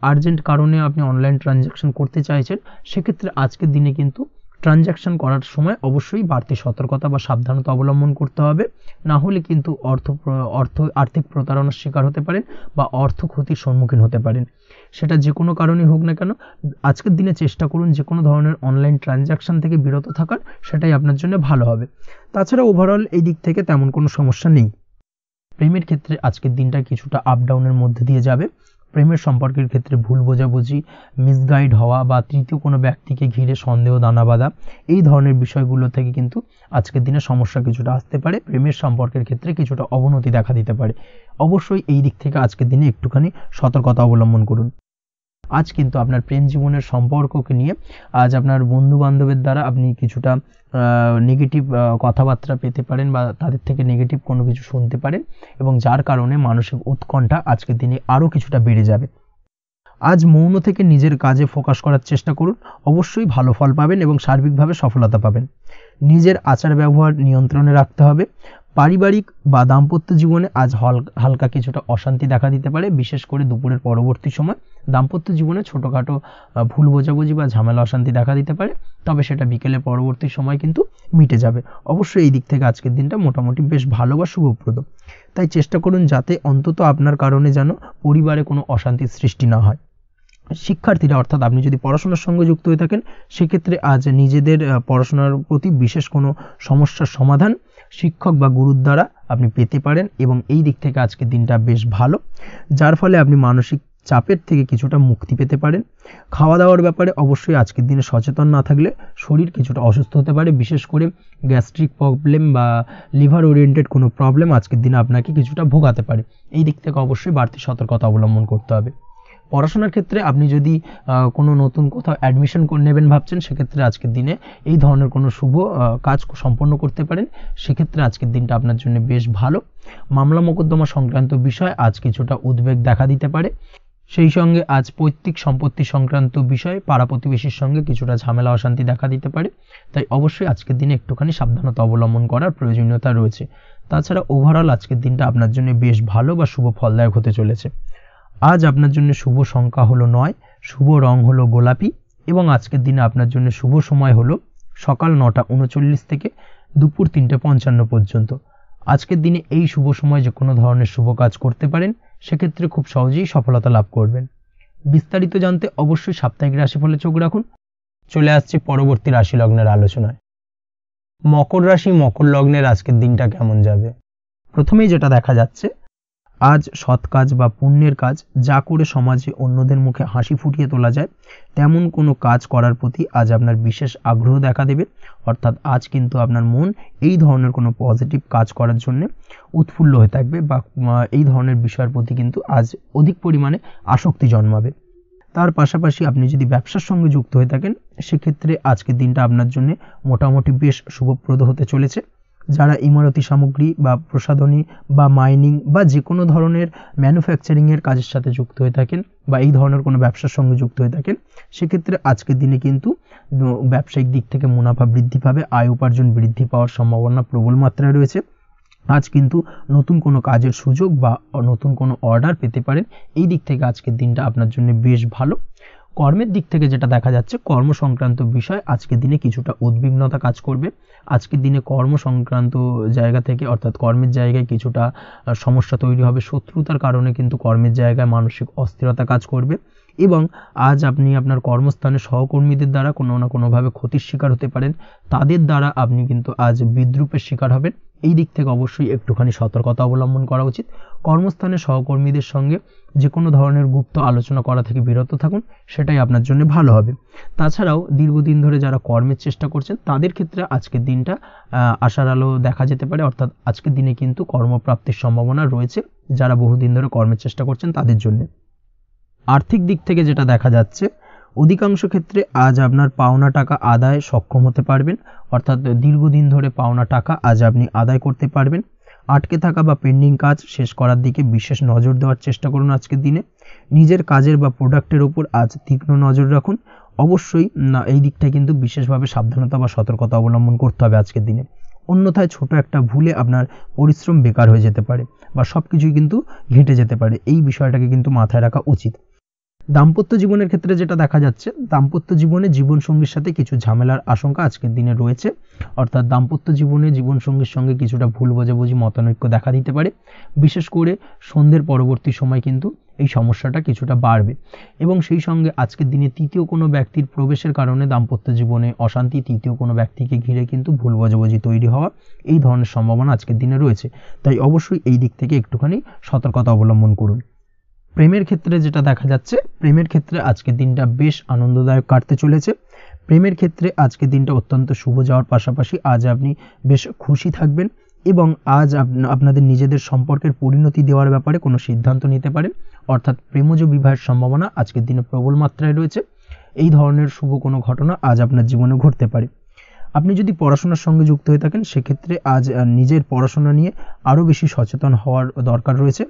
আর্জেন্ট কারণে আপনি অনলাইন ট্রানজ্যাকশন করতে চাইছেন, সেক্ষেত্রে আজকের দিনে কিন্তু ট্রানজ্যাকশন করার সময় অবশ্যই বাড়তি সতর্কতা বা সাবধানতা অবলম্বন করতে হবে। না হলে কিন্তু আর্থিক প্রতারণার শিকার হতে পারেন বা অর্থ ক্ষতির সম্মুখীন হতে পারেন। সেটা যে কোনো কারণেই হোক না কেন, আজকের দিনে চেষ্টা করুন যে কোনো ধরনের অনলাইন ট্রানজ্যাকশন থেকে বিরত থাকার, সেটাই আপনার জন্য ভালো হবে। তাছাড়া ওভারঅল এই দিক থেকে তেমন কোনো সমস্যা নেই। প্রেমের ক্ষেত্রে আজকের দিনটা কিছুটা আপ ডাউনের মধ্যে দিয়ে যাবে। প্রেমের সম্পর্কের ক্ষেত্রে ভুল বোঝাবুঝি, মিসগাইড হওয়া বা তৃতীয় কোনো ব্যক্তিকে ঘিরে সন্দেহ দানা বাঁধা, এই ধরনের বিষয়গুলো থেকে কিন্তু আজকের দিনে সমস্যা কিছুটা আসতে পারে। প্রেমের সম্পর্কের ক্ষেত্রে কিছুটা অবনতি দেখা দিতে পারে। অবশ্যই এই দিক থেকে আজকের দিনে একটুখানি সতর্কতা অবলম্বন করুন। আজ কিন্তু আপনার প্রেম জীবনের সম্পর্ককে নিয়ে আজ আপনার বন্ধু বান্ধবের দ্বারা আপনি কিছুটা নেগেটিভ কথাবার্তা পেতে পারেন বা তাদের থেকে নেগেটিভ কোনো কিছু শুনতে পারেন এবং যার কারণে মানসিক উৎকণ্ঠা আজকের দিনে আরও কিছুটা বেড়ে যাবে। আজ মৌন থেকে নিজের কাজে ফোকাস করার চেষ্টা করুন, অবশ্যই ভালো ফল পাবেন এবং সার্বিকভাবে সফলতা পাবেন। নিজের আচার ব্যবহার নিয়ন্ত্রণে রাখতে হবে। পারিবারিক বা দাম্পত্য জীবনে আজ হালকা কিছুটা অশান্তি দেখা দিতে পারে, বিশেষ করে দুপুরের পরবর্তী সময়। দাম্পত্য জীবনে ছোটোখাটো ভুল বোঝাবুঝি বা ঝামেলা অশান্তি দেখা দিতে পারে, তবে সেটা বিকেলের পরবর্তী সময় কিন্তু মিটে যাবে। অবশ্যই এই দিক থেকে আজকের দিনটা মোটামুটি বেশ ভালো বা শুভপ্রদ। তাই চেষ্টা করুন যাতে অন্তত আপনার কারণে যেন পরিবারে কোনো অশান্তির সৃষ্টি না হয়। শিক্ষার্থীরা, অর্থাৎ আপনি যদি পড়াশোনার সঙ্গে যুক্ত হয়ে থাকেন, সেক্ষেত্রে আজ নিজেদের পড়াশোনার প্রতি বিশেষ কোনো সমস্যার সমাধান শিক্ষক বা গুরুর দ্বারা আপনি পেতে পারেন এবং এই দিক থেকে আজকের দিনটা বেশ ভালো, যার ফলে আপনি মানসিক চাপের থেকে কিছুটা মুক্তি পেতে পারেন। খাওয়া দাওয়ার ব্যাপারে অবশ্যই আজকের দিনে সচেতন না থাকলে শরীর কিছুটা অসুস্থ হতে পারে, বিশেষ করে গ্যাস্ট্রিক প্রবলেম বা লিভার ওরিয়েন্টেড কোনো প্রবলেম আজকের দিনে আপনাকে কিছুটা ভোগাতে পারে। এই দিক থেকে অবশ্যই বাড়তি সতর্কতা অবলম্বন করতে হবে। পড়াশোনার ক্ষেত্রে আপনি যদি কোনো নতুন কোথাও অ্যাডমিশন নেবেন ভাবছেন, সেক্ষেত্রে আজকের দিনে এই ধরনের কোনো শুভ কাজ সম্পন্ন করতে পারেন, সেক্ষেত্রে আজকের দিনটা আপনার জন্য বেশ ভালো। মামলা মোকদ্দমা সংক্রান্ত বিষয় আজ কিছুটা উদ্বেগ দেখা দিতে পারে, সেই সঙ্গে আজ পৈতৃক সম্পত্তি সংক্রান্ত বিষয়ে পাড়া প্রতিবেশীর সঙ্গে কিছুটা ঝামেলা অশান্তি দেখা দিতে পারে, তাই অবশ্যই আজকের দিনে একটুখানি সাবধানতা অবলম্বন করার প্রয়োজনীয়তা রয়েছে। তাছাড়া ওভারঅল আজকের দিনটা আপনার জন্য বেশ ভালো বা শুভ ফলদায়ক হতে চলেছে। আজ আপনার জন্য শুভ সংখ্যা হলো 9, শুভ রং হলো গোলাপি এবং আজকের দিনে আপনার জন্য শুভ সময় হলো সকাল 9:39 থেকে দুপুর 3:55 পর্যন্ত। আজকের দিনে এই শুভ সময় যে কোনো ধরনের শুভ কাজ করতে পারেন, সেক্ষেত্রে খুব সহজেই সফলতা লাভ করবেন। বিস্তারিত জানতে অবশ্যই সাপ্তাহিক রাশিফলে চোখ রাখুন। চলে আসছে পরবর্তী রাশি লগ্নের আলোচনায়। মকর রাশি মকর লগ্নের আজকের দিনটা কেমন যাবে? প্রথমেই যেটা দেখা যাচ্ছে, আজ সৎ কাজ বা পুণ্যের কাজ যা করে সমাজে অন্যদের মুখে হাসি ফুটিয়ে তোলা যায়, তেমন কোনো কাজ করার প্রতি আজ আপনার বিশেষ আগ্রহ দেখা দেবে। অর্থাৎ আজ কিন্তু আপনার মন এই ধরনের কোনো পজিটিভ কাজ করার জন্য উৎফুল্ল হয়ে থাকবে বা এই ধরনের বিষয়ের প্রতি কিন্তু আজ অধিক পরিমাণে আসক্তি জন্মাবে। তার পাশাপাশি আপনি যদি ব্যবসার সঙ্গে যুক্ত হয়ে থাকেন, সেক্ষেত্রে আজকের দিনটা আপনার জন্য মোটামুটি বেশ শুভপ্রদ হতে চলেছে। যারা ইমারতি সামগ্রী বা প্রসাধনী বা মাইনিং বা যে কোনো ধরনের ম্যানুফ্যাকচারিংয়ের কাজের সাথে যুক্ত হয়ে থাকেন বা এই ধরনের কোনো ব্যবসার সঙ্গে যুক্ত হয়ে থাকেন, সেক্ষেত্রে আজকের দিনে কিন্তু ব্যবসায়িক দিক থেকে মুনাফা বৃদ্ধি পাবে, আয় উপার্জন বৃদ্ধি পাওয়ার সম্ভাবনা প্রবল মাত্রায় রয়েছে। আজ কিন্তু নতুন কোনো কাজের সুযোগ বা নতুন কোনো অর্ডার পেতে পারেন, এই দিক থেকে আজকের দিনটা আপনার জন্য বেশ ভালো। কর্মের দিক থেকে যেটা দেখা যাচ্ছে, কর্ম সংক্রান্ত বিষয় আজকের দিনে কিছুটা উদ্বিগ্নতা কাজ করবে। আজকের দিনে কর্ম সংক্রান্ত জায়গা থেকে অর্থাৎ কর্মের জায়গায় কিছুটা সমস্যা তৈরি হবে, শত্রুতার কারণে কিন্তু কর্মের জায়গায় মানসিক অস্থিরতা কাজ করবে এবং আজ আপনি আপনার কর্মস্থানে সহকর্মীদের দ্বারা কোনো না কোনোভাবে ক্ষতির শিকার হতে পারেন, তাদের দ্বারা আপনি কিন্তু আজ বিদ্রূপের শিকার হবেন। এই দিক থেকে অবশ্যই একটুখানি সতর্কতা অবলম্বন করা উচিত। কর্মস্থানে সহকর্মীদের সঙ্গে যে কোনো ধরনের গুপ্ত আলোচনা করা থেকে বিরত থাকুন, সেটাই আপনার জন্য ভালো হবে। তাছাড়াও দীর্ঘদিন ধরে যারা কর্মের চেষ্টা করছেন, তাদের ক্ষেত্রে আজকের দিনটা আশার আলো দেখা যেতে পারে। অর্থাৎ আজকের দিনে কিন্তু কর্মপ্রাপ্তির সম্ভাবনা রয়েছে যারা বহুদিন ধরে কর্মের চেষ্টা করছেন তাদের জন্য। আর্থিক দিক থেকে যেটা দেখা যাচ্ছে, অধিকাংশ ক্ষেত্রে আজ আপনার পাওনা টাকা আদায় সক্ষম হতে পারবেন। অর্থাৎ দীর্ঘদিন ধরে পাওনা টাকা আজ আপনি আদায় করতে পারবেন। আটকে থাকা বা পেন্ডিং কাজ শেষ করার দিকে বিশেষ নজর দেওয়ার চেষ্টা করুন আজকের দিনে। নিজের কাজের বা প্রোডাক্টের উপর আজ তীক্ষ্ণ নজর রাখুন। অবশ্যই এই দিকটায় কিন্তু বিশেষভাবে সাবধানতা বা সতর্কতা অবলম্বন করতে হবে আজকের দিনে, অন্যথায় ছোট একটা ভুলে আপনার পরিশ্রম বেকার হয়ে যেতে পারে বা সবকিছুই কিন্তু ঘেটে যেতে পারে। এই বিষয়টাকে কিন্তু মাথায় রাখা উচিত। দাম্পত্য জীবনের ক্ষেত্রে যেটা দেখা যাচ্ছে, দাম্পত্য জীবনে জীবনসঙ্গীর সাথে কিছু ঝামেলার আশঙ্কা আজকের দিনে রয়েছে। অর্থাৎ দাম্পত্য জীবনে জীবনসঙ্গীর সঙ্গে কিছুটা ভুল বোঝাবুঝি মতানৈক্য দেখা দিতে পারে। বিশেষ করে সন্ধ্যের পরবর্তী সময় কিন্তু এই সমস্যাটা কিছুটা বাড়বে এবং সেই সঙ্গে আজকের দিনে তৃতীয় কোনো ব্যক্তির প্রবেশের কারণে দাম্পত্য জীবনে অশান্তি, তৃতীয় কোনো ব্যক্তিকে ঘিরে কিন্তু ভুল বোঝাবুঝি তৈরি হওয়া, এই ধরনের সম্ভাবনা আজকের দিনে রয়েছে। তাই অবশ্যই এই দিক থেকে একটুখানি সতর্কতা অবলম্বন করুন। প্রেমের ক্ষেত্রে যেটা দেখা যাচ্ছে, প্রেমের ক্ষেত্রে আজকের দিনটা বেশ আনন্দদায়ক কাটতে চলেছে। প্রেমের ক্ষেত্রে আজকের দিনটা অত্যন্ত শুভ যাওয়ার পাশাপাশি আজ আপনি বেশ খুশি থাকবেন এবং আজ আপনাদের নিজেদের সম্পর্কের পরিণতি দেওয়ার ব্যাপারে কোনো সিদ্ধান্ত নিতে পারেন। অর্থাৎ প্রেমজ বিবাহের সম্ভাবনা আজকের দিনে প্রবল মাত্রায় রয়েছে। এই ধরনের শুভ কোনো ঘটনা আজ আপনার জীবনে ঘটতে পারে। আপনি যদি পড়াশোনার সঙ্গে যুক্ত হয়ে থাকেন, সেক্ষেত্রে আজ নিজের পড়াশোনা নিয়ে আরও বেশি সচেতন হওয়ার দরকার রয়েছে।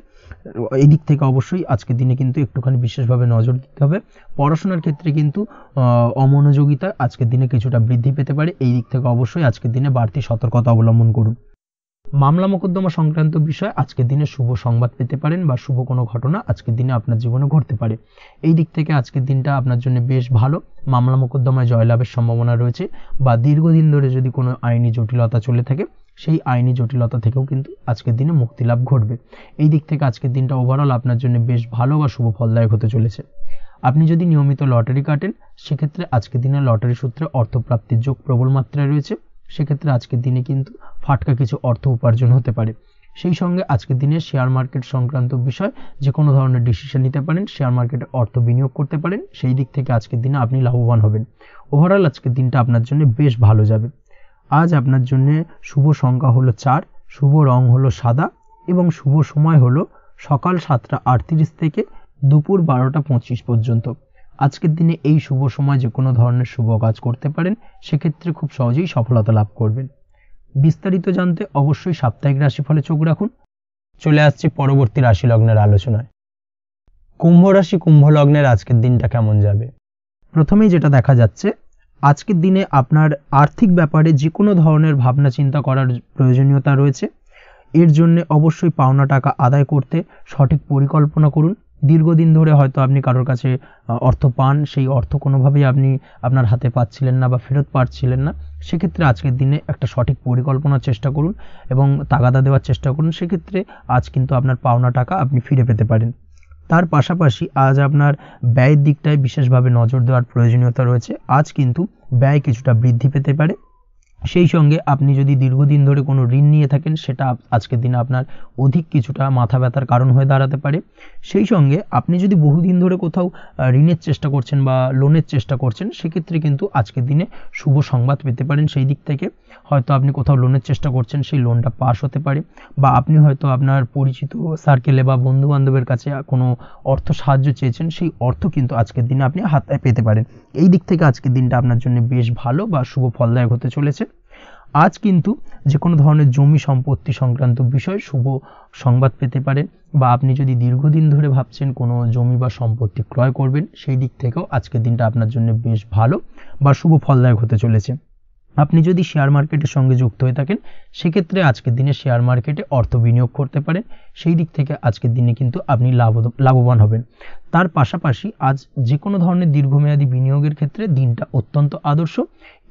এই দিক থেকে অবশ্যই আজকের দিনে কিন্তু একটুখানি বিশেষভাবে নজর দিতে হবে। পড়াশোনার ক্ষেত্রে কিন্তু অমনোযোগিতা আজকের দিনে কিছুটা বৃদ্ধি পেতে পারে। এই দিক থেকে অবশ্যই আজকের দিনে বাড়তি সতর্কতা অবলম্বন করুন। মামলা মোকদ্দমা সংক্রান্ত বিষয় আজকের দিনে শুভ সংবাদ পেতে পারেন বা শুভ কোনো ঘটনা আজকের দিনে আপনার জীবনে ঘটতে পারে। এই দিক থেকে আজকের দিনটা আপনার জন্য বেশ ভালো। মামলা মোকদ্দমায় জয়লাভের সম্ভাবনা রয়েছে বা দীর্ঘদিন ধরে যদি কোনো আইনি জটিলতা চলে থাকে, সেই আইনি জটিলতা থেকেও কিন্তু আজকের দিনে মুক্তি লাভ ঘটবে। এই দিক থেকে আজকের দিনটা ওভারঅল আপনার জন্য বেশ ভালো বা শুভ ফলদায়ক হতে চলেছে। আপনি যদি নিয়মিত লটারি কাটেন, সেক্ষেত্রে আজকের দিনে লটারি সূত্রে অর্থপ্রাপ্তির যোগ প্রবল মাত্রায় রয়েছে। সেক্ষেত্রে আজকের দিনে কিন্তু ফাটকা কিছু অর্থ উপার্জন হতে পারে। সেই সঙ্গে আজকের দিনে শেয়ার মার্কেট সংক্রান্ত বিষয় যে কোনো ধরনের ডিসিশন নিতে পারেন, শেয়ার মার্কেটে অর্থ বিনিয়োগ করতে পারেন। সেই দিক থেকে আজকের দিনে আপনি লাভবান হবেন। ওভারঅল আজকের দিনটা আপনার জন্য বেশ ভালো যাবে। আজ আপনার জন্য শুভ সংখ্যা হলো 4, শুভ রং হলো সাদা এবং শুভ সময় হলো সকাল 7:38 থেকে দুপুর 12টা 25 পর্যন্ত। আজকের দিনে এই শুভ সময় যে কোনো ধরনের শুভ কাজ করতে পারেন, সেক্ষেত্রে খুব সহজেই সফলতা লাভ করবেন। বিস্তারিত জানতে অবশ্যই সাপ্তাহিক রাশিফলে চোখ রাখুন। চলে আসছি পরবর্তী রাশি লগ্নের আলোচনায়। কুম্ভ রাশি কুম্ভ লগ্নের আজকের দিনটা কেমন যাবে? প্রথমেই যেটা দেখা যাচ্ছে, আজকের দিনে আপনার আর্থিক ব্যাপারে যে কোনো ধরনের ভাবনা চিন্তা করার প্রয়োজনীয়তা রয়েছে। এর জন্য অবশ্যই পাওনা টাকা আদায় করতে সঠিক পরিকল্পনা করুন। দীর্ঘদিন ধরে হয়তো আপনি কারোর কাছে অর্থ পান, সেই অর্থ কোনোভাবেই আপনি আপনার হাতে পাচ্ছিলেন না বা ফেরত পাচ্ছিলেন না। সেক্ষেত্রে আজকের দিনে একটা সঠিক পরিকল্পনার চেষ্টা করুন এবং তাগাদা দেওয়ার চেষ্টা করুন। সেক্ষেত্রে আজ কিন্তু আপনার পাওনা টাকা আপনি ফিরে পেতে পারেন। তার পাশাপাশি আজ আপনার ব্যয়ের দিকটায় বিশেষভাবে নজর দেওয়ার প্রয়োজনীয়তা রয়েছে। আজ কিন্তু ব্যয় কিছুটা বৃদ্ধি পেতে পারে। সেই সঙ্গে আপনি যদি দীর্ঘদিন ধরে কোনো ঋণ নিয়ে থাকেন, সেটা আজকের দিনে আপনার অধিক কিছুটা মাথা ব্যথার কারণ হয়ে দাঁড়াতে পারে। সেই সঙ্গে আপনি যদি বহুদিন ধরে কোথাও ঋণের চেষ্টা করছেন বা লোনের চেষ্টা করছেন, সেক্ষেত্রে কিন্তু আজকের দিনে শুভ সংবাদ পেতে পারেন। সেই দিক থেকে হয়তো আপনি কোথাও লোনের চেষ্টা করছেন, সেই লোনটা পাস হতে পারে, বা আপনি হয়তো আপনার পরিচিত সার্কেলে বা বন্ধু বান্ধবের কাছে কোনো অর্থ সাহায্য চেয়েছেন, সেই অর্থ কিন্তু আজকের দিনে আপনি হাতে পেতে পারেন। এই দিক থেকে আজকের দিনটা আপনার জন্য বেশ ভালো বা শুভ ফলদায়ক হতে চলেছে। আজ কিন্তু যে কোনো ধরনের জমি সম্পত্তি সংক্রান্ত বিষয়ে শুভ সংবাদ পেতে পারেন, বা আপনি যদি দীর্ঘদিন ধরে ভাবছেন কোনো জমি বা সম্পত্তি ক্রয় করবেন, সেই দিক থেকেও আজকের দিনটা আপনার জন্য বেশ ভালো বা শুভ ফলদায়ক হতে চলেছে। আপনি যদি শেয়ার মার্কেটের সঙ্গে যুক্ত হয়ে থাকেন, সেক্ষেত্রে আজকের দিনে শেয়ার মার্কেটে অর্থ বিনিয়োগ করতে পারেন। সেই দিক থেকে আজকের দিনে কিন্তু আপনি লাভবান হবেন। তার পাশাপাশি আজ যে কোনো ধরনের দীর্ঘমেয়াদী বিনিয়োগের ক্ষেত্রে দিনটা অত্যন্ত আদর্শ।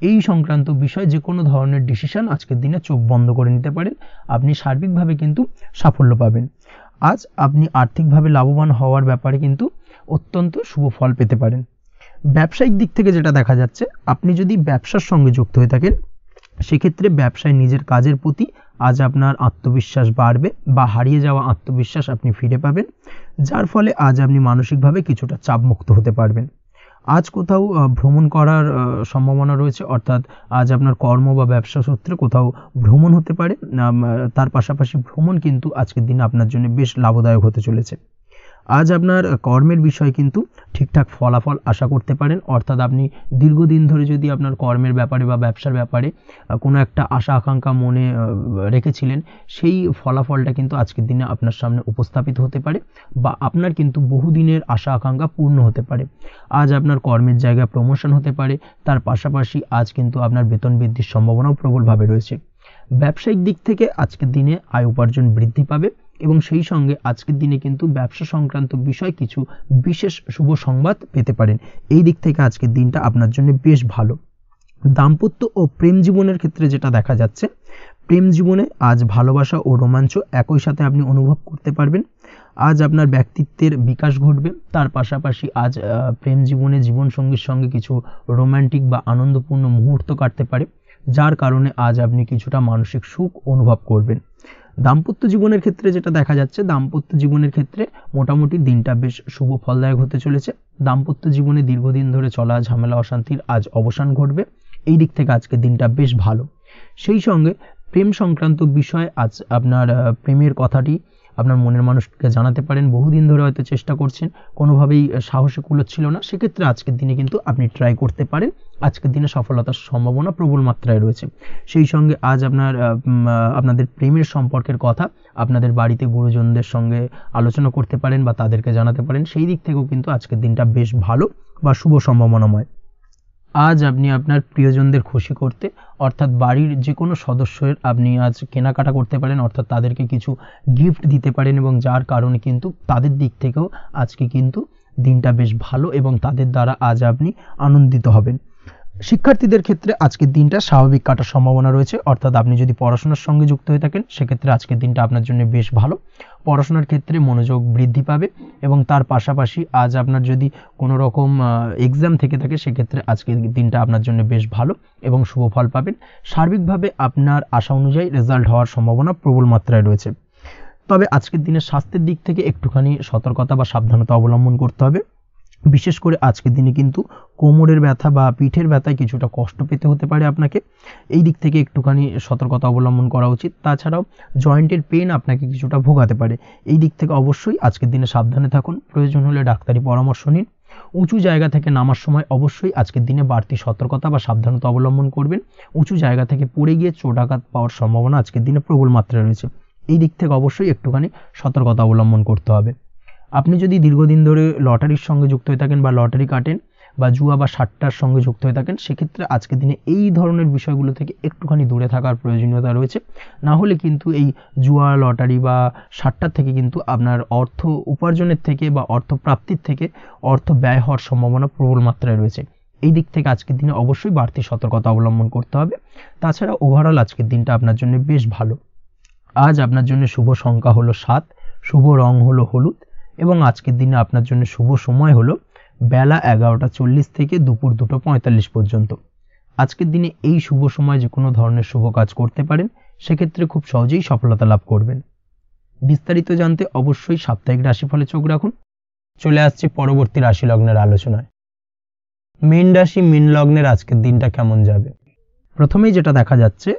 এই সংক্রান্ত বিষয়ে যে কোনো ধরনের ডিসিশন আজকের দিনে চোখ বন্ধ করে নিতে পারেন, আপনি সার্বিকভাবে কিন্তু সাফল্য পাবেন। আজ আপনি আর্থিকভাবে লাভবান হওয়ার ব্যাপারে কিন্তু অত্যন্ত শুভ ফল পেতে পারেন। ব্যবসায়িক দিক থেকে যেটা দেখা যাচ্ছে, আপনি যদি ব্যবসার সঙ্গে যুক্ত হয়ে থাকেন, সেক্ষেত্রে ব্যবসায় নিজের কাজের প্রতি আজ আপনার আত্মবিশ্বাস বাড়বে, বা হারিয়ে যাওয়া আত্মবিশ্বাস আপনি ফিরে পাবেন, যার ফলে আজ আপনি মানসিকভাবে কিছুটা চাপমুক্ত হতে পারবেন। আজ কোথাও ভ্রমণ করার সম্ভাবনা রয়েছে, অর্থাৎ আজ আপনার কর্ম বা ব্যবসা সূত্রে কোথাও ভ্রমণ হতে পারে। তার পাশাপাশি ভ্রমণ কিন্তু আজকের দিনে আপনার জন্য বেশ লাভদায়ক হতে চলেছে। আজ আপনার কর্মের বিষয়ে কিন্তু ঠিকঠাক ফলাফল আশা করতে পারেন, অর্থাৎ আপনি দীর্ঘদিন ধরে যদি আপনার কর্মের ব্যাপারে বা ব্যবসার ব্যাপারে কোনো একটা আশা আকাঙ্ক্ষা মনে রেখেছিলেন, সেই ফলাফলটা কিন্তু আজকের দিনে আপনার সামনে উপস্থাপিত হতে পারে, বা আপনার কিন্তু বহুদিনের আশা আকাঙ্ক্ষা পূর্ণ হতে পারে। আজ আপনার কর্মের জায়গায় প্রমোশন হতে পারে। তার পাশাপাশি আজ কিন্তু আপনার বেতন বৃদ্ধির সম্ভাবনাও প্রবলভাবে রয়েছে। ব্যবসায়িক দিক থেকে আজকের দিনে আয় উপার্জন বৃদ্ধি পাবে, এবং সেই সঙ্গে আজকের দিনে কিন্তু ব্যবসা সংক্রান্ত বিষয় কিছু বিশেষ শুভ সংবাদ পেতে পারেন। এই দিক থেকে আজকের দিনটা আপনার জন্য বেশ ভালো। দাম্পত্য ও প্রেম জীবনের ক্ষেত্রে যেটা দেখা যাচ্ছে, প্রেম জীবনে আজ ভালোবাসা ও রোমাঞ্চ একই সাথে আপনি অনুভব করতে পারবেন। আজ আপনার ব্যক্তিত্বের বিকাশ ঘটবে। তার পাশাপাশি আজ প্রেম জীবনে জীবনসঙ্গীর সঙ্গে কিছু রোমান্টিক বা আনন্দপূর্ণ মুহূর্ত কাটতে পারে, যার কারণে আজ আপনি কিছুটা মানসিক সুখ অনুভব করবেন। দাম্পত্য জীবনের ক্ষেত্রে যেটা দেখা যাচ্ছে, দাম্পত্য জীবনের ক্ষেত্রে মোটামুটি দিনটা বেশ শুভ ফলদায়ক হতে চলেছে। দাম্পত্য জীবনে দীর্ঘদিন ধরে চলা ঝামেলা অশান্তির আজ অবসান ঘটবে। এই দিক থেকে আজকের দিনটা বেশ ভালো। সেই সঙ্গে প্রেম সংক্রান্ত বিষয়ে আজ আপনার প্রেমের কথাটি আপনার মনের মানুষকে জানাতে পারেন। বহুদিন ধরে হয়তো চেষ্টা করছেন, কোনোভাবেই সাহসে কুলোচ্ছিল না, সেক্ষেত্রে আজকের দিনে কিন্তু আপনি ট্রাই করতে পারেন। আজকের দিনে সফলতার সম্ভাবনা প্রবল মাত্রায় রয়েছে। সেই সঙ্গে আজ আপনাদের প্রেমের সম্পর্কের কথা আপনাদের বাড়িতে গুরুজনদের সঙ্গে আলোচনা করতে পারেন বা তাদেরকে জানাতে পারেন। সেই দিক থেকেও কিন্তু আজকের দিনটা বেশ ভালো বা শুভ সম্ভাবনাময়। আজ আপনি আপনার প্রিয়জনদের খুশি করতে, অর্থাৎ বাড়ির যে কোনো সদস্যের আপনি আজ কেনাকাটা করতে পারেন, অর্থাৎ তাদেরকে কিছু গিফট দিতে পারেন, এবং যার কারণে কিন্তু তাদের দিক থেকেও আজকে কিন্তু দিনটা বেশ ভালো, এবং তাদের দ্বারা আজ আপনি আনন্দিত হবেন। শিক্ষার্থীদের ক্ষেত্রে আজকের দিনটা স্বাভাবিক কাটার সম্ভাবনা রয়েছে, অর্থাৎ আপনি যদি পড়াশোনার সঙ্গে যুক্ত হয়ে থাকেন, সেক্ষেত্রে আজকের দিনটা আপনার জন্য বেশ ভালো। পড়াশোনার ক্ষেত্রে মনোযোগ বৃদ্ধি পাবে, এবং তার পাশাপাশি আজ আপনার যদি কোনো রকম এক্সাম থেকে থাকে, সেক্ষেত্রে আজকের দিনটা আপনার জন্য বেশ ভালো এবং শুভ ফল পাবেন। সার্বিকভাবে আপনার আশা অনুযায়ী রেজাল্ট হওয়ার সম্ভাবনা প্রবল মাত্রায় রয়েছে। তবে আজকের দিনের স্বাস্থ্যের দিক থেকে একটুখানি সতর্কতা বা সাবধানতা অবলম্বন করতে হবে। বিশেষ করে আজকের দিনে কিন্তু কোমরের ব্যথা বা পিঠের ব্যথায় কিছুটা কষ্ট পেতে হতে পারে আপনাকে, এই দিক থেকে একটুখানি সতর্কতা অবলম্বন করা উচিত। তাছাড়াও জয়েন্টের পেন আপনাকে কিছুটা ভোগাতে পারে, এই দিক থেকে অবশ্যই আজকের দিনে সাবধানে থাকুন, প্রয়োজন হলে ডাক্তারি পরামর্শ নিন। উঁচু জায়গা থেকে নামার সময় অবশ্যই আজকের দিনে বাড়তি সতর্কতা বা সাবধানতা অবলম্বন করবেন। উঁচু জায়গা থেকে পড়ে গিয়ে চোটাঘাত পাওয়ার সম্ভাবনা আজকের দিনে প্রবল মাত্রায় রয়েছে, এই দিক থেকে অবশ্যই একটুখানি সতর্কতা অবলম্বন করতে হবে। আপনি যদি দীর্ঘদিন ধরে লটারির সঙ্গে যুক্ত হয়ে থাকেন বা লটারি কাটেন বা জুয়া বা সাট্টার সঙ্গে যুক্ত হয়ে থাকেন, সেক্ষেত্রে আজকের দিনে এই ধরনের বিষয়গুলো থেকে একটুখানি দূরে থাকার প্রয়োজনীয়তা রয়েছে। না হলে কিন্তু এই জুয়া, লটারি বা সাট্টার থেকে কিন্তু আপনার অর্থ উপার্জনের থেকে বা অর্থ প্রাপ্তির থেকে অর্থ ব্যয় হওয়ার সম্ভাবনা প্রবল মাত্রায় রয়েছে, এই দিক থেকে আজকের দিনে অবশ্যই বাড়তি সতর্কতা অবলম্বন করতে হবে। তাছাড়া ওভারঅল আজকের দিনটা আপনার জন্য বেশ ভালো। আজ আপনার জন্য শুভ সংখ্যা হলো 7, শুভ রং হলো হলুদ এবং আজকের দিনে আপনার জন্য শুভ সময় হলো বেলা 11:40 থেকে দুপুর 2:45 পর্যন্ত। আজকের দিনে এই শুভ সময় যে কোনো ধরনের শুভ কাজ করতে পারেন, সেক্ষেত্রে খুব সহজেই সফলতা লাভ করবেন। বিস্তারিত জানতে অবশ্যই সাপ্তাহিক রাশিফলে চোখ রাখুন। চলে আসছে পরবর্তী রাশি লগ্নের আলোচনায়। মীন রাশি, মীন লগ্নের আজকের দিনটা কেমন যাবে? প্রথমেই যেটা দেখা যাচ্ছে,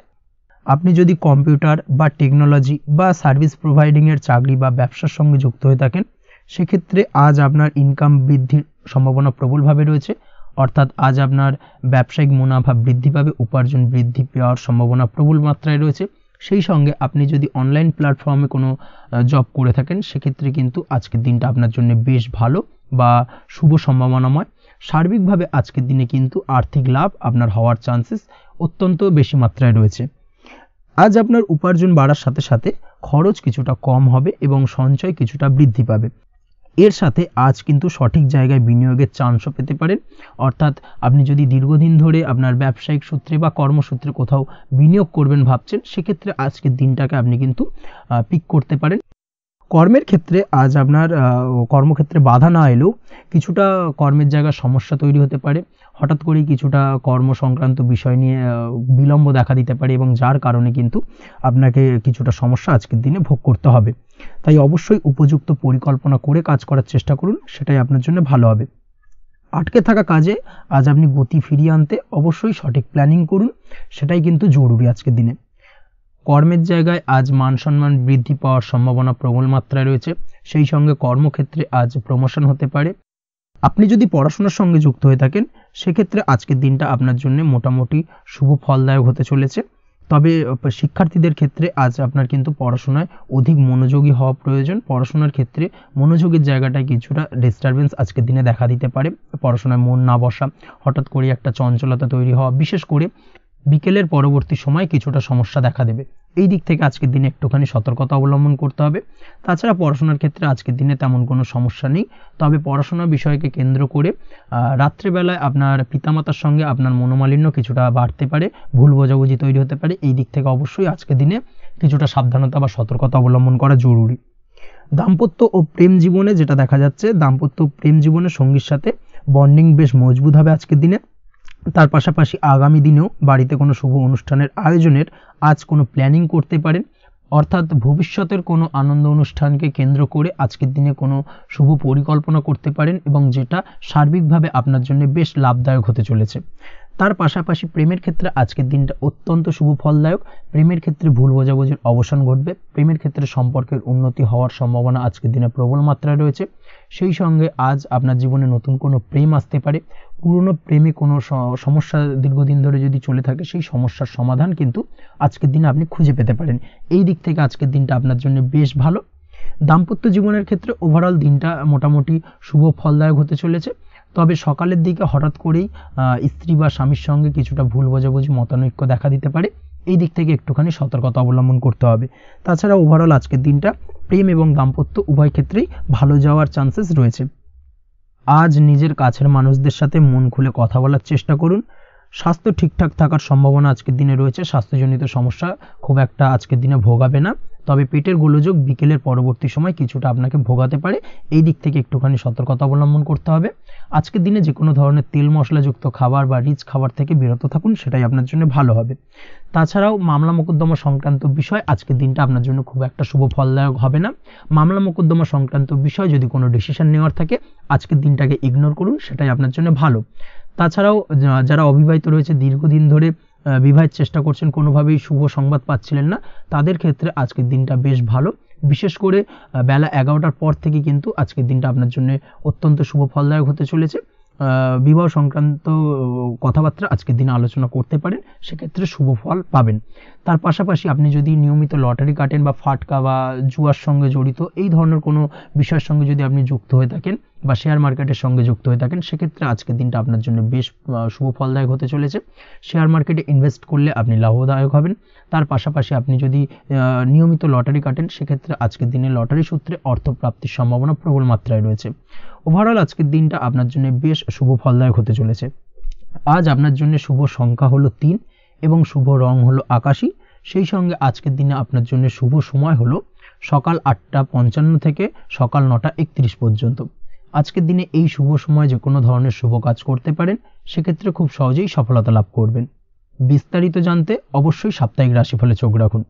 আপনি যদি কম্পিউটার বা টেকনোলজি বা সার্ভিস প্রোভাইডিংয়ের চাকরি বা ব্যবসার সঙ্গে যুক্ত হয়ে থাকেন, সেক্ষেত্রে আজ আপনার ইনকাম বৃদ্ধির সম্ভাবনা প্রবলভাবে রয়েছে, অর্থাৎ আজ আপনার ব্যবসায়িক মুনাফা বৃদ্ধি পাবে, উপার্জন বৃদ্ধি পাওয়ার সম্ভাবনা প্রবল মাত্রায় রয়েছে। সেই সঙ্গে আপনি যদি অনলাইন প্ল্যাটফর্মে কোনো জব করে থাকেন, সেক্ষেত্রে কিন্তু আজকের দিনটা আপনার জন্য বেশ ভালো বা শুভ সম্ভাবনাময়। সার্বিকভাবে আজকের দিনে কিন্তু আর্থিক লাভ আপনার হওয়ার চান্সেস অত্যন্ত বেশি মাত্রায় রয়েছে। আজ আপনার উপার্জন বাড়ার সাথে সাথে খরচ কিছুটা কম হবে এবং সঞ্চয় কিছুটা বৃদ্ধি পাবে। এর সাথে আজ কিন্তু সঠিক জায়গায় বিনিয়োগের চান্সও পেতে পারেন, অর্থাৎ আপনি যদি দীর্ঘদিন ধরে আপনার ব্যবসায়িক সূত্রে বা কর্মসূত্রে কোথাও বিনিয়োগ করবেন ভাবছেন, সেক্ষেত্রে আজকের দিনটাকে আপনি কিন্তু পিক করতে পারেন। কর্মের ক্ষেত্রে আজ আপনার কর্মক্ষেত্রে বাধা না এলেও কিছুটা কর্মের জায়গায় সমস্যা তৈরি হতে পারে, হঠাৎ করেই কিছুটা কর্ম সংক্রান্ত বিষয় নিয়ে বিলম্ব দেখা দিতে পারে এবং যার কারণে কিন্তু আপনাকে কিছুটা সমস্যা আজকের দিনে ভোগ করতে হবে। তাই অবশ্যই উপযুক্ত পরিকল্পনা করে কাজ করার চেষ্টা করুন, সেটাই আপনার জন্য ভালো হবে। আটকে থাকা কাজে আজ আপনি গতি ফিরিয়ে আনতে অবশ্যই সঠিক প্ল্যানিং করুন, সেটাই কিন্তু জরুরি আজকের দিনে। কর্মের জায়গায় আজ মান সম্মান বৃদ্ধি পাওয়ার সম্ভাবনা প্রবল মাত্রায় রয়েছে, সেই সঙ্গে কর্মক্ষেত্রে আজ প্রমোশন হতে পারে। আপনি যদি পড়াশোনার সঙ্গে যুক্ত হয়ে থাকেন, সেক্ষেত্রে আজকের দিনটা আপনার জন্য মোটামুটি শুভ ফলদায়ক হতে চলেছে। তবে শিক্ষার্থীদের ক্ষেত্রে আজ আপনার কিন্তু পড়াশোনায় অধিক মনোযোগী হওয়া প্রয়োজন। পড়াশোনার ক্ষেত্রে মনোযোগের জায়গাটায় কিছুটা ডিস্টারবেন্স আজকের দিনে দেখা দিতে পারে, পড়াশোনায় মন না বসা, হঠাৎ করে একটা চঞ্চলতা তৈরি হওয়া, বিশেষ করে বিকেলের পরবর্তী সময় কিছুটা সমস্যা দেখা দেবে। এই দিক থেকে আজকের দিনে একটুখানি সতর্কতা অবলম্বন করতে হবে। তাছাড়া পড়াশোনার ক্ষেত্রে আজকের দিনে তেমন কোনো সমস্যা নেই, তবে পড়াশোনার বিষয়কে কেন্দ্র করে রাত্রেবেলায় আপনার পিতামাতার সঙ্গে আপনার মনোমালিন্য কিছুটা বাড়তে পারে, ভুল বোঝাবুঝি তৈরি হতে পারে। এই দিক থেকে অবশ্যই আজকের দিনে কিছুটা সাবধানতা বা সতর্কতা অবলম্বন করা জরুরি। দাম্পত্য ও প্রেম জীবনে যেটা দেখা যাচ্ছে, দাম্পত্য প্রেম জীবনে সঙ্গীর সাথে বন্ডিং বেশ মজবুত হবে আজকের দিনে। তার পাশাপাশি আগামী দিনেও বাড়িতে কোনো শুভ অনুষ্ঠানের আয়োজনের আজ কোনো প্ল্যানিং করতে পারেন, অর্থাৎ ভবিষ্যতের কোনো আনন্দ অনুষ্ঠানকে কেন্দ্র করে আজকের দিনে কোনো শুভ পরিকল্পনা করতে পারেন এবং যেটা সার্বিকভাবে আপনার জন্য বেশ লাভদায়ক হতে চলেছে। তার পাশাপাশি প্রেমের ক্ষেত্রে আজকের দিনটা অত্যন্ত শুভ ফলদায়ক। প্রেমের ক্ষেত্রে ভুল বোঝাবুঝির অবসান ঘটবে, প্রেমের ক্ষেত্রে সম্পর্কের উন্নতি হওয়ার সম্ভাবনা আজকের দিনে প্রবল মাত্রায় রয়েছে। সেই সঙ্গে আজ আপনার জীবনে নতুন কোনো প্রেম আসতে পারে, পুরনো প্রেমে কোনো সমস্যা দীর্ঘদিন ধরে যদি চলে থাকে, সেই সমস্যার সমাধান কিন্তু আজকের দিনে আপনি খুঁজে পেতে পারেন। এই দিক থেকে আজকের দিনটা আপনার জন্য বেশ ভালো। দাম্পত্য জীবনের ক্ষেত্রে ওভারঅল দিনটা মোটামুটি শুভ ফলদায়ক হতে চলেছে, তবে সকালের দিকে হঠাৎ করেই স্ত্রী বা স্বামীর সঙ্গে কিছুটা ভুল বোঝাবুঝি, মতানৈক্য দেখা দিতে পারে। এই দিক থেকে একটুখানি সতর্কতা অবলম্বন করতে হবে। তাছাড়া ওভারঅল আজকের দিনটা প্রেম এবং দাম্পত্য উভয় ক্ষেত্রেই ভালো যাওয়ার চান্সেস রয়েছে। আজ নিজের কাছের মানুষদের সাথে মন খুলে কথা বলার চেষ্টা করুন। স্বাস্থ্য ঠিকঠাক থাকার সম্ভাবনা আজকের দিনে রয়েছে, স্বাস্থ্যজনিত সমস্যা খুব একটা আজকের দিনে ভোগাবে না। তবে পেটের গোলযোগ বিকেলের পরবর্তী সময় কিছুটা আপনাকে ভোগাতে পারে, এই দিক থেকে একটুখানি সতর্কতা অবলম্বন করতে হবে। আজকের দিনে যে কোনো ধরনের তেল মশলাযুক্ত খাবার বা রিচ খাবার থেকে বিরত থাকুন, সেটাই আপনার জন্য ভালো হবে। তাছাড়াও মামলা মোকদ্দমা সংক্রান্ত বিষয় আজকের দিনটা আপনার জন্য খুব একটা শুভ ফলদায়ক হবে না। মামলা মোকদ্দমা সংক্রান্ত বিষয় যদি কোনো ডিসিশন নেওয়ার থাকে, আজকের দিনটাকে ইগনোর করুন, সেটাই আপনার জন্য ভালো। তাছাড়াও যারা অবিবাহিত রয়েছে, দীর্ঘদিন ধরে বিবাহের চেষ্টা করছেন, কোনোভাবেই শুভ সংবাদ পাচ্ছিলেন না, তাদের ক্ষেত্রে আজকের দিনটা বেশ ভালো। বিশেষ করে বেলা 11টার পর থেকে কিন্তু আজকের দিনটা আপনার জন্য অত্যন্ত শুভ ফলদায়ক হতে চলেছে। বিবাহ সংক্রান্ত কথাবার্তা আজকের দিনে আলোচনা করতে পারেন, সেক্ষেত্রে শুভ ফল পাবেন। তার পাশাপাশি আপনি যদি নিয়মিত লটারি কাটেন বা ফাটকা বা জুয়ার সঙ্গে জড়িত এই ধরনের কোনো বিষয়ের সঙ্গে যদি আপনি যুক্ত হয়ে থাকেন বা শেয়ার মার্কেটের সঙ্গে যুক্ত হয়ে থাকেন, সেক্ষেত্রে আজকের দিনটা আপনার জন্য বেশ শুভ ফলদায়ক হতে চলেছে। শেয়ার মার্কেটে ইনভেস্ট করলে আপনি লাভদায়ক হবেন। তার পাশাপাশি আপনি যদি নিয়মিত লটারি কাটেন, সেক্ষেত্রে আজকের দিনে লটারি সূত্রে অর্থ প্রাপ্তির সম্ভাবনা প্রবল মাত্রায় রয়েছে। ওভারঅল আজকের দিনটা আপনার জন্য বেশ শুভ ফলদায়ক হতে চলেছে। আজ আপনার জন্য শুভ সংখ্যা হলো 3 এবং শুভ রং হলো আকাশী। সেই সঙ্গে আজকের দিনে আপনার জন্য শুভ সময় হলো সকাল 8:55 থেকে সকাল 9:31 পর্যন্ত। আজকের দিনে এই শুভ সময় যে কোনো ধরনের শুভ কাজ করতে পারেন, সেক্ষেত্রে খুব সহজেই সফলতা লাভ করবেন। বিস্তারিত জানতে অবশ্যই সাপ্তাহিক রাশিফলে চোখ রাখুন।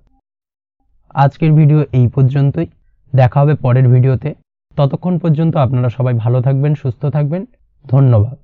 আজকের ভিডিও এই পর্যন্তই, দেখা হবে পরের ভিডিওতে। ততক্ষণ পর্যন্ত আপনারা সবাই ভালো থাকবেন, সুস্থ থাকবেন। ধন্যবাদ।